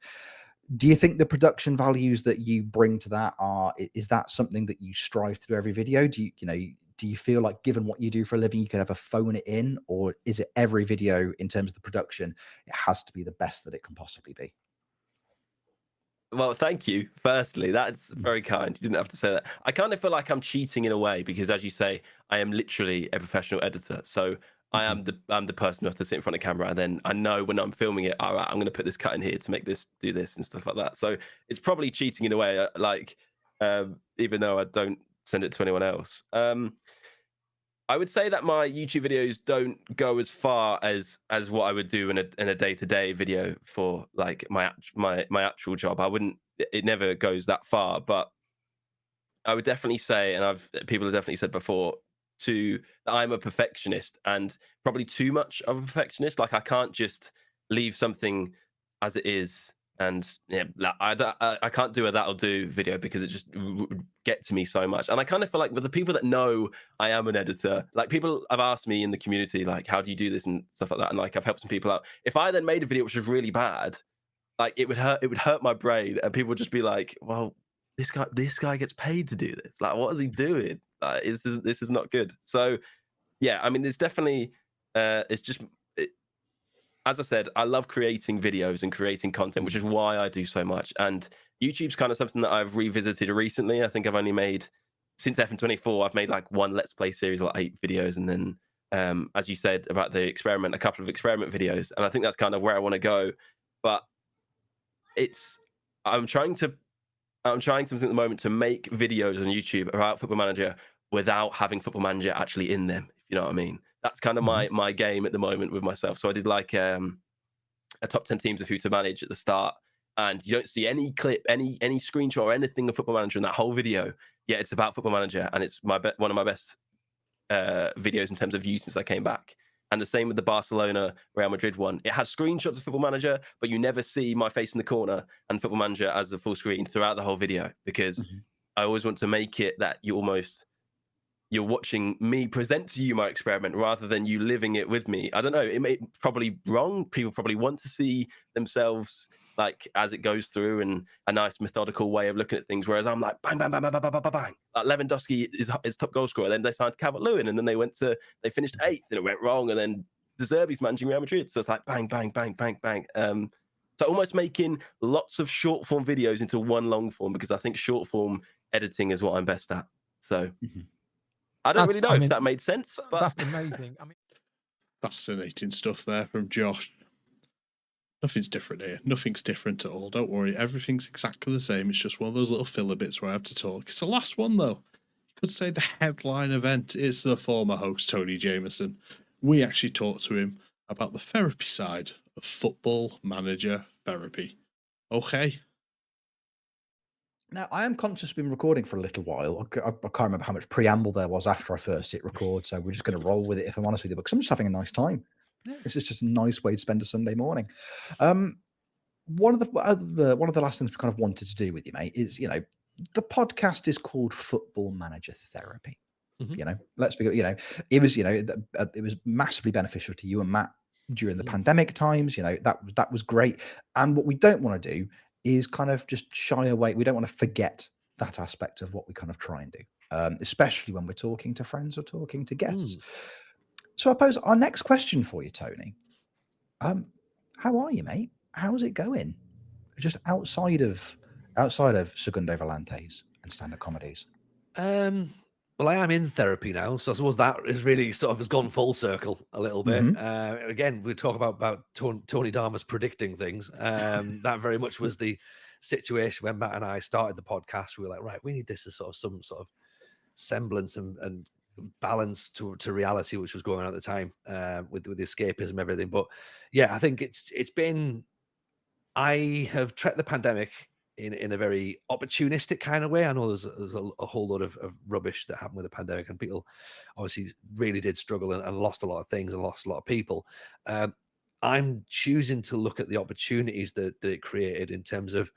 Do you think the production values that you bring to that is that something that you strive to do every video? Do do you feel like, given what you do for a living, you could ever phone it in, or is it every video in terms of the production, it has to be the best that it can possibly be? Well, thank you. Firstly, that's very kind. You didn't have to say that. I kind of feel like I'm cheating in a way because, as you say, I am literally a professional editor. So I'm the person who has to sit in front of camera, and then I know when I'm filming it, all right, I'm going to put this cut in here to make this do this and stuff like that. So it's probably cheating in a way, even though I don't send it to anyone else. I would say that my YouTube videos don't go as far as what I would do in a day-to-day video for like my actual job. I wouldn't. It never goes that far, but I would definitely say, and people have definitely said before, that I'm a perfectionist, and probably too much of a perfectionist. Like, I can't just leave something as it is. And yeah, I can't do a that'll do video because it just would get to me so much. And I kind of feel like with the people that know I am an editor, like people have asked me in the community, like, how do you do this and stuff like that? And like, I've helped some people out. If I then made a video which was really bad, like it would hurt my brain, and people would just be like, well, this guy gets paid to do this. Like, what is he doing? Like, this is not good. So yeah, I mean, there's definitely it's just. As I said, I love creating videos and creating content, which is why I do so much. And YouTube's kind of something that I've revisited recently. I think I've only made, since FM24, I've made like one Let's Play series, like 8 videos. And then, as you said about the experiment, a couple of experiment videos. And I think that's kind of where I want to go. But I'm trying to think at the moment to make videos on YouTube about Football Manager without having Football Manager actually in them, if you know what I mean. That's kind of my game at the moment with myself. So I did like a top 10 teams of who to manage at the start, and you don't see any clip, any screenshot or anything of Football Manager in that whole video. Yeah, it's about Football Manager, and it's one of my best videos in terms of views since I came back. And the same with the Barcelona Real Madrid one. It has screenshots of Football Manager, but you never see my face in the corner and Football Manager as the full screen throughout the whole video, because I always want to make it that you're watching me present to you my experiment rather than you living it with me. I don't know. It may probably wrong. People probably want to see themselves like as it goes through, and a nice methodical way of looking at things. Whereas I'm like bang, bang, bang, bang, bang, bang, bang, bang. Like Lewandowski is top goal scorer. Then they signed Calvert-Lewin, and then they finished 8th, and it went wrong. And then De Zerbi's managing Real Madrid. So it's like bang, bang, bang, bang, bang. So almost making lots of short form videos into one long form, because I think short form editing is what I'm best at. So. I don't really know if that made sense, but that's amazing. I mean, fascinating stuff there from Josh. Nothing's different here. Nothing's different at all. Don't worry. Everything's exactly the same. It's just one of those little filler bits where I have to talk. It's the last one, though. You could say the headline event. It's the former host, Tony Jameson. We actually talked to him about the therapy side of Football Manager therapy. Okay. Now, I am conscious we've been recording for a little while. I can't remember how much preamble there was after I first hit record, so we're just going to roll with it, if I'm honest with you, because I'm just having a nice time. This is just a nice way to spend a Sunday morning. One of the last things we kind of wanted to do with you, mate, is, the podcast is called Football Manager Therapy. Let's be, it was massively beneficial to you and Matt during the pandemic times. That was great. And what we don't want to do is kind of just shy away. We don't want to forget that aspect of what we kind of try and do, especially when we're talking to friends or talking to guests. So I suppose our next question for you, Tony, how are you, mate? How's it going? Just outside of Segundo Volantes and stand-up comedies. Well, I am in therapy now, so I suppose that is really sort of has gone full circle a little bit. Again, we talk about Tony Dharma's predicting things. That very much was the situation when Matt and I started the podcast. We were like, right, we need this as sort of some sort of semblance and balance to reality, which was going on at the time with the escapism and everything. But yeah, I think it's been. I have treated the pandemic in a very opportunistic kind of way. I know there's a whole lot of rubbish that happened with the pandemic, and people obviously really did struggle and lost a lot of things and lost a lot of people. I'm choosing to look at the opportunities that it created in terms of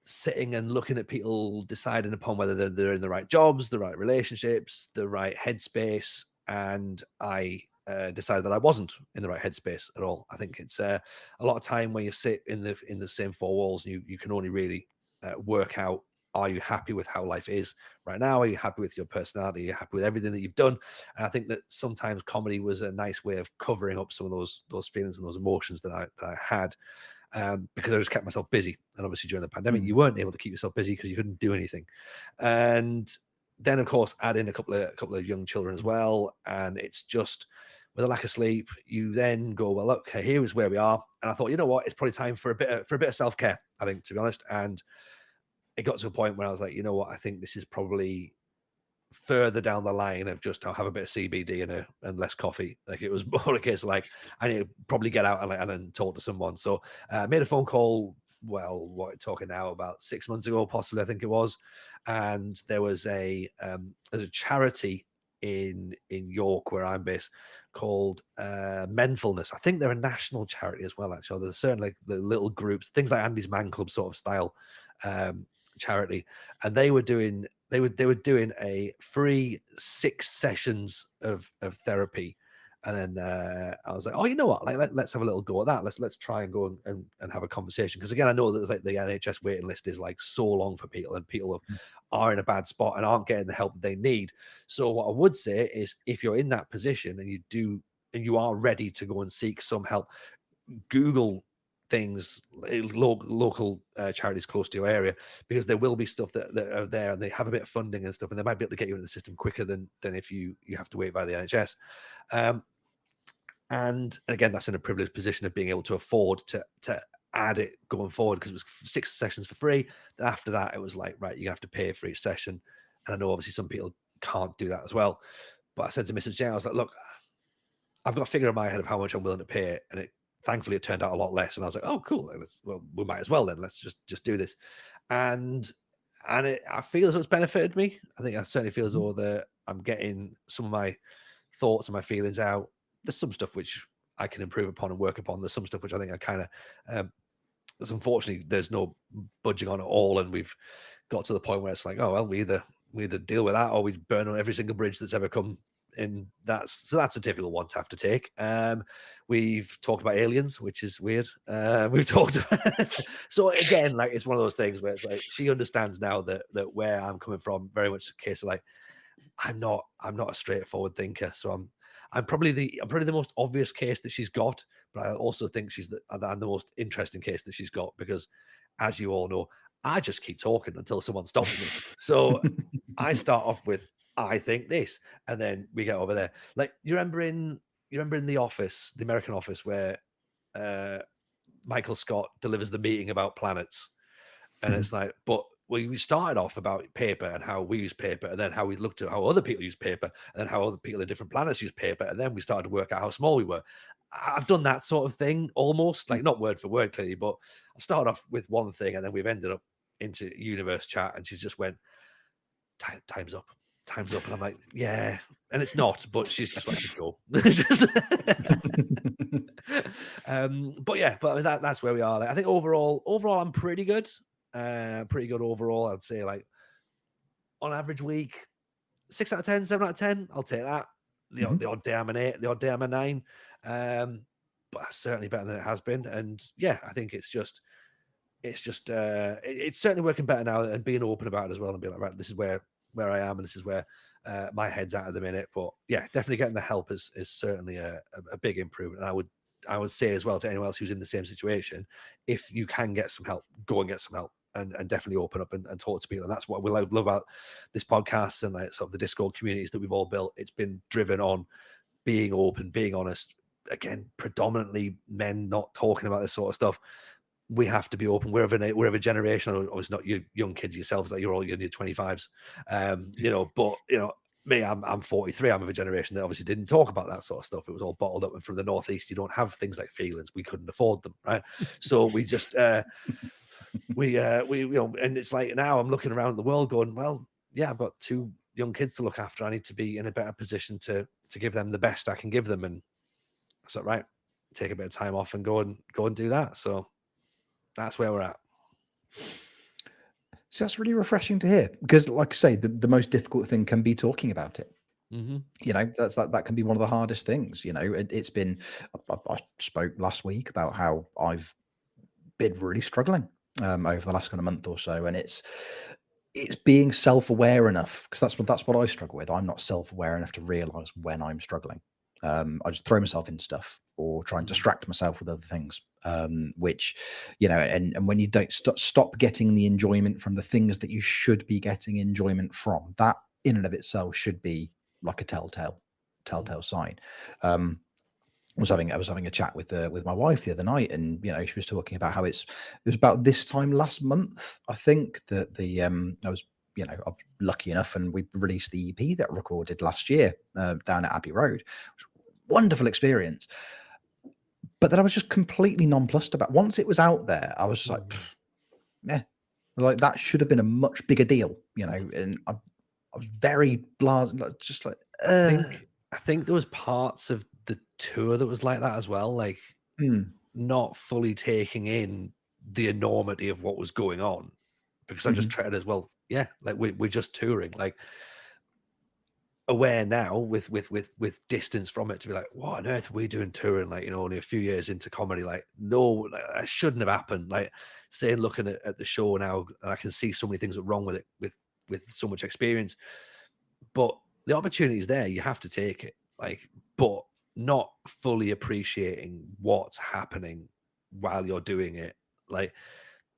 sitting and looking at people deciding upon whether they're in the right jobs, the right relationships, the right headspace. And I decided that I wasn't in the right headspace at all. I think it's a lot of time when you sit in the same four walls, and you can only really work out are you happy with how life is right now? Are you happy with your personality? Are you happy with everything that you've done? And I think that sometimes comedy was a nice way of covering up some of those feelings and those emotions that I had, because I just kept myself busy. And obviously during the pandemic, you weren't able to keep yourself busy because you couldn't do anything. And then, of course, add in a couple of young children as well, and it's just with a lack of sleep, you then go, well, okay, here is where we are. And I thought, you know what, it's probably time for a bit of self-care, I think, to be honest. And it got to a point where I was like, you know what, I think this is probably further down the line of just I'll have a bit of CBD and less coffee. Like, it was more a case of like, I need to probably get out and then talk to someone. So I made a phone call, well, what talking now, about 6 months ago, possibly, I think it was. And there was there's a charity in York, where I'm based, called Menfulness. I think they're a national charity as well, actually. There's certainly like the little groups, things like Andy's Man Club sort of style charity, and they were doing a free 6 sessions of therapy. And then I was like, oh, you know what, like let's have a little go at that. Let's try and go and have a conversation, because again, I know that like the NHS waiting list is like so long for people, and people are in a bad spot and aren't getting the help that they need. So what I would say is, if you're in that position and you are ready to go and seek some help, Google things, local charities close to your area, because there will be stuff that are there, and they have a bit of funding and stuff, and they might be able to get you in the system quicker than if you have to wait by the NHS. And again, that's in a privileged position of being able to afford to add it going forward, because it was 6 sessions for free. Then after that, it was like, right, you have to pay for each session. And I know obviously some people can't do that as well. But I said to Mrs. J, I was like, look, I've got a figure in my head of how much I'm willing to pay, and thankfully it turned out a lot less. And I was like, oh, cool. We might as well then. Let's just do this. And I feel as though it's benefited me. I think I certainly feel as though that I'm getting some of my thoughts and my feelings out. There's some stuff which I can improve upon and work upon. There's some stuff which I think I kind of, unfortunately, there's no budging on at all. And we've got to the point where it's like, oh, well, we either deal with that, or we burn on every single bridge that's ever come in. That's a difficult one to have to take. We've talked about aliens, which is weird. We've talked about so again, like, it's one of those things where it's like, she understands now that where I'm coming from, very much a case of like, I'm not a straightforward thinker. So I'm probably the most obvious case that she's got, but I also think I'm the most interesting case that she's got, because, as you all know, I just keep talking until someone stops me. So I start off with, I think this, and then we get over there. Like, you remember in The Office, the American Office, where Michael Scott delivers the meeting about planets, and it's like, but we started off about paper and how we use paper, and then how we looked at how other people use paper, and then how other people in different planets use paper, and then we started to work out how small we were. I've done that sort of thing almost, like, not word for word clearly, but I started off with one thing, and then we've ended up into universe chat, and she's just went, time's up. And I'm like, yeah, and it's not, but she's just like, just go. But yeah, but I mean, that's where we are. Like, I think overall, I'm pretty good. Overall. I'd say, like, on average week, 6 out of 10, 7 out of 10. I'll take that. The odd day I'm an 8, the odd day I'm a 9. But that's certainly better than it has been. And yeah, I think it's certainly working better now, and being open about it as well, and being like, right, this is where I am, and this is where my head's at the minute. But yeah, definitely getting the help is certainly a big improvement. And I would say as well to anyone else who's in the same situation, if you can get some help, go and get some help, and definitely open up and talk to people. And that's what we love about this podcast, and like sort of the Discord communities that we've all built. It's been driven on being open, being honest. Again, predominantly men not talking about this sort of stuff. We have to be open. We're of a generation. Obviously, not you young kids yourselves. Like, you're all in your 25s, But me, I'm 43. I'm of a generation that obviously didn't talk about that sort of stuff. It was all bottled up. And from the Northeast, you don't have things like feelings. We couldn't afford them, right? So we just we and it's like, now I'm looking around the world, going, well, yeah, I've got 2 young kids to look after. I need to be in a better position to give them the best I can give them. And so, right, take a bit of time off and go and do that. So that's where we're at. So that's really refreshing to hear, because, like I say, the most difficult thing can be talking about it. That can be one of the hardest things. It's been, I spoke last week about how I've been really struggling over the last kind of month or so, and it's being self-aware enough, because that's what I struggle with. I'm not self-aware enough to realize when I'm struggling. I just throw myself in stuff or try and distract myself with other things, which, and when you don't stop getting the enjoyment from the things that you should be getting enjoyment from, that in and of itself should be like a telltale sign. I was having a chat with my wife the other night, and she was talking about how it was about this time last month, I think, that I'm lucky enough, and we released the EP that I recorded last year down at Abbey Road. Wonderful experience, but that I was just completely nonplussed about. Once it was out there, I was just like, like that should have been a much bigger deal, and I was very blasé, just like. I think there was parts of the tour that was like that as well, like not fully taking in the enormity of what was going on, because I just treated as well. Yeah, like we're just touring, like aware now with distance from it, to be like, what on earth are we doing touring? Like, only a few years into comedy, like, no, like, that shouldn't have happened. Like, saying, looking at the show now, I can see so many things that are wrong with it, with so much experience. But the opportunity is there. You have to take it, like, but not fully appreciating what's happening while you're doing it. Like,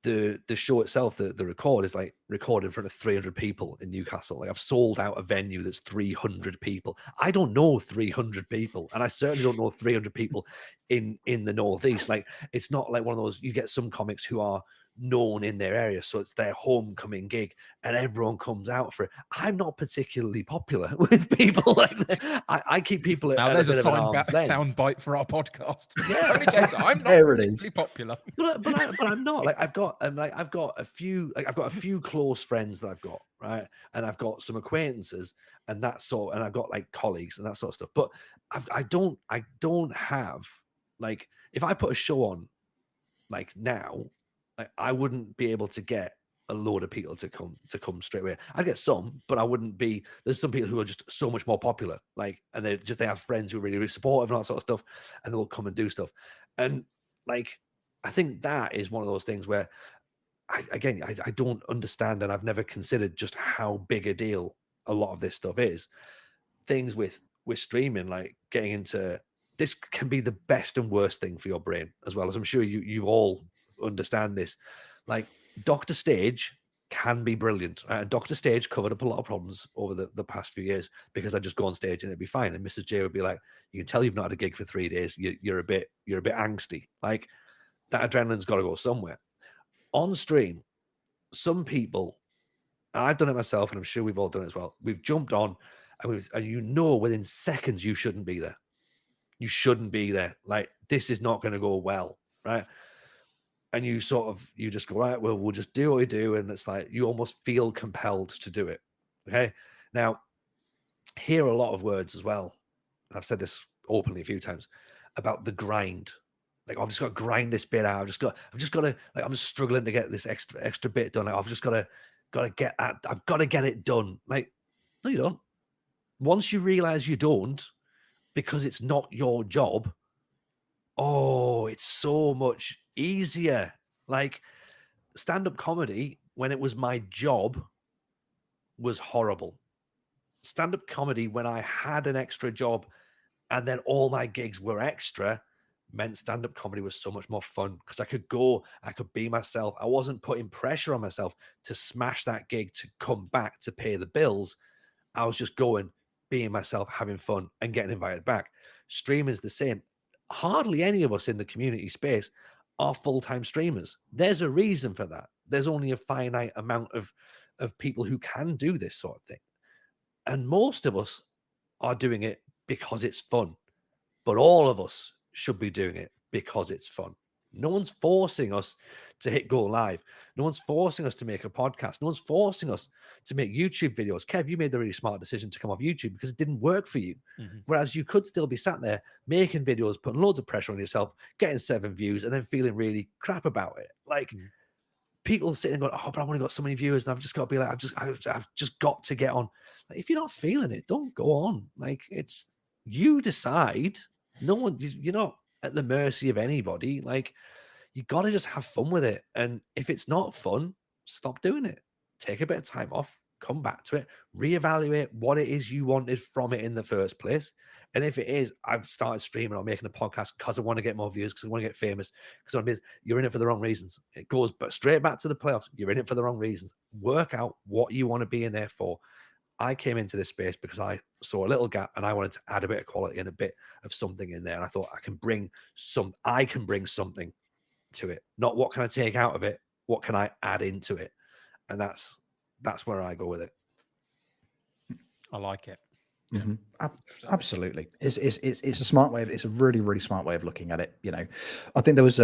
the show itself, the record is like recorded in front of 300 people in Newcastle. Like, I've sold out a venue that's 300 people. I don't know 300 people, and I certainly don't know 300 people in the Northeast. Like, it's not like one of those, you get some comics who are known in their area, so it's their homecoming gig and everyone comes out for it. I'm not particularly popular with people like that. I keep people at Now there's a bit a of an arm's length. sound bite for our podcast. Yeah. I'm not There it particularly is. popular, but I'm not. Like, I've got a few close friends that I've got, right, and I've got some acquaintances and that sort, and I've got like colleagues and that sort of stuff. But I don't have, like, if I put a show on like now, like, I wouldn't be able to get a load of people to come straight away. I'd get some, but I wouldn't be. There's some people who are just so much more popular, like, and they have friends who are really, really supportive and all that sort of stuff, and they'll come and do stuff. And like, I think that is one of those things where I don't understand, and I've never considered just how big a deal a lot of this stuff is. Things with streaming, like getting into this, can be the best and worst thing for your brain, as well, as I'm sure you all understand this. Like, Dr. Stage can be brilliant. Dr. Stage covered up a lot of problems over the past few years, because I just go on stage and it'd be fine. And Mrs. J would be like, you can tell you've not had a gig for 3 days. You're a bit angsty. Like, that adrenaline's got to go somewhere. On stream, some people, and I've done it myself, and I'm sure we've all done it as well, we've jumped on and within seconds you shouldn't be there. You shouldn't be there. Like, this is not going to go well, right? And you just go, right, well, we'll just do what we do. And it's like, you almost feel compelled to do it. Okay. Now, hear a lot of words as well. I've said this openly a few times about the grind. Like, I've just got to grind this bit out. I've just got to, like, I'm struggling to get this extra bit done. I've just got to get that. I've got to get it done. Like, no, you don't. Once you realize you don't, because it's not your job, oh, it's so much easier. Like, stand-up comedy, when it was my job, was horrible. Stand-up comedy, when I had an extra job and then all my gigs were extra, meant stand-up comedy was so much more fun, because I could go, I could be myself. I wasn't putting pressure on myself to smash that gig to come back to pay the bills. I was just going, being myself, having fun, and getting invited back. Streaming is the same. Hardly any of us in the community space are full-time streamers. There's a reason for that. There's only a finite amount of people who can do this sort of thing. And most of us are doing it because it's fun. But all of us should be doing it because it's fun. No one's forcing us to hit go live. No one's forcing us to make a podcast. No one's forcing us to make YouTube videos. Kev, you made the really smart decision to come off YouTube because it didn't work for you. Mm-hmm. Whereas you could still be sat there making videos, putting loads of pressure on yourself, getting 7 views, and then feeling really crap about it. Like, people sitting and going, oh, but I've only got so many viewers, and I've just got to be like, I've just got to get on. Like, if you're not feeling it, don't go on. Like, it's, you decide. No one, you're not at the mercy of anybody. Like, you got to just have fun with it. And if it's not fun, stop doing it. take a bit of time off, come back to it, reevaluate what it is you wanted from it in the first place. And if it is, I've started streaming or making a podcast because I want to get more views, because I want to get famous, because you're in it for the wrong reasons. It goes straight back to the playoffs. You're in it for the wrong reasons. Work out what you want to be in there for. I came into this space because I saw a little gap and I wanted to add a bit of quality and a bit of something in there. And I thought I can bring something to it. Not what can I take out of it, what can I add into it? And that's where I go with it. I like it. Mhm. Absolutely, it's a smart way. It's a really, really smart way of looking at it. You know, I think there was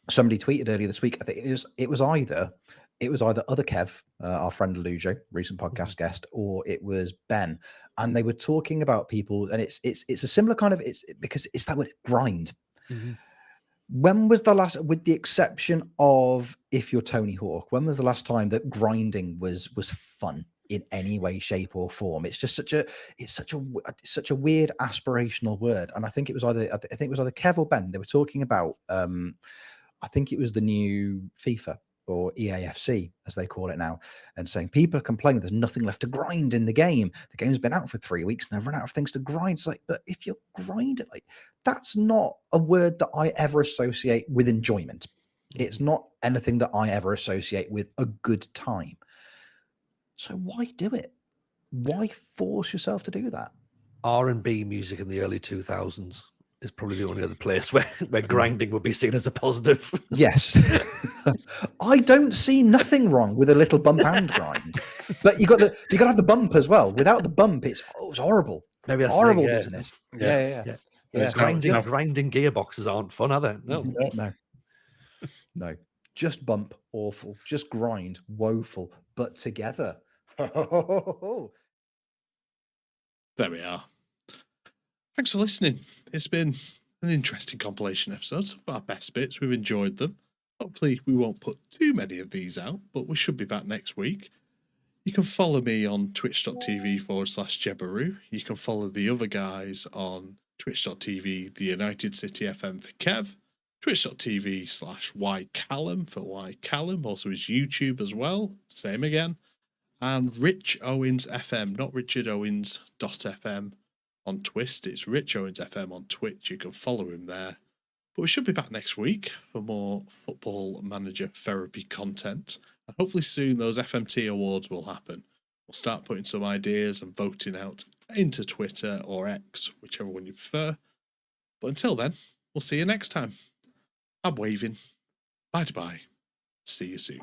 somebody tweeted earlier this week. I think it was either other Kev, our friend lollujo, recent podcast guest, or it was Ben, and they were talking about people, and it's a similar kind of because it's that word grind. When was the last, with the exception of if you're Tony Hawk, when was the last time that grinding was fun in any way, shape, or form? It's just such a weird aspirational word. And I think it was either Kev or Ben. They were talking about I think it was the new FIFA or EAFC, as they call it now, and saying people are complaining there's nothing left to grind in the game. The game's been out for 3 weeks and they've run out of things to grind. It's like, but if you're grinding, like, that's not a word that I ever associate with enjoyment. It's not anything that I ever associate with a good time. So why do it? Why force yourself to do that? R&B music in the early 2000s is probably the only other place where grinding would be seen as a positive. Yes. I don't see nothing wrong with a little bump and grind. But you got to have the bump as well. Without the bump, it's horrible. Maybe that's horrible the thing, business. Yeah. Grinding gearboxes aren't fun, are they? No. Just bump, awful. Just grind, woeful. But together. There we are. Thanks for listening. It's been an interesting compilation episode. Some of our best bits. We've enjoyed them. Hopefully we won't put too many of these out, but we should be back next week. You can follow me on twitch.tv/Jebaroo. You can follow the other guys on twitch.tv, the United City FM for Kev, twitch.tv/YCallum for YCallum, also his YouTube as well, same again, and Rich Owens FM, not Richard Owens.fm on Twist, it's Rich Owens FM on Twitch. You can follow him there. But we should be back next week for more Football Manager therapy content. And hopefully soon those FMT awards will happen. We'll start putting some ideas and voting out into Twitter or X, whichever one you prefer. But until then, we'll see you next time. I'm waving. Bye-bye. See you soon.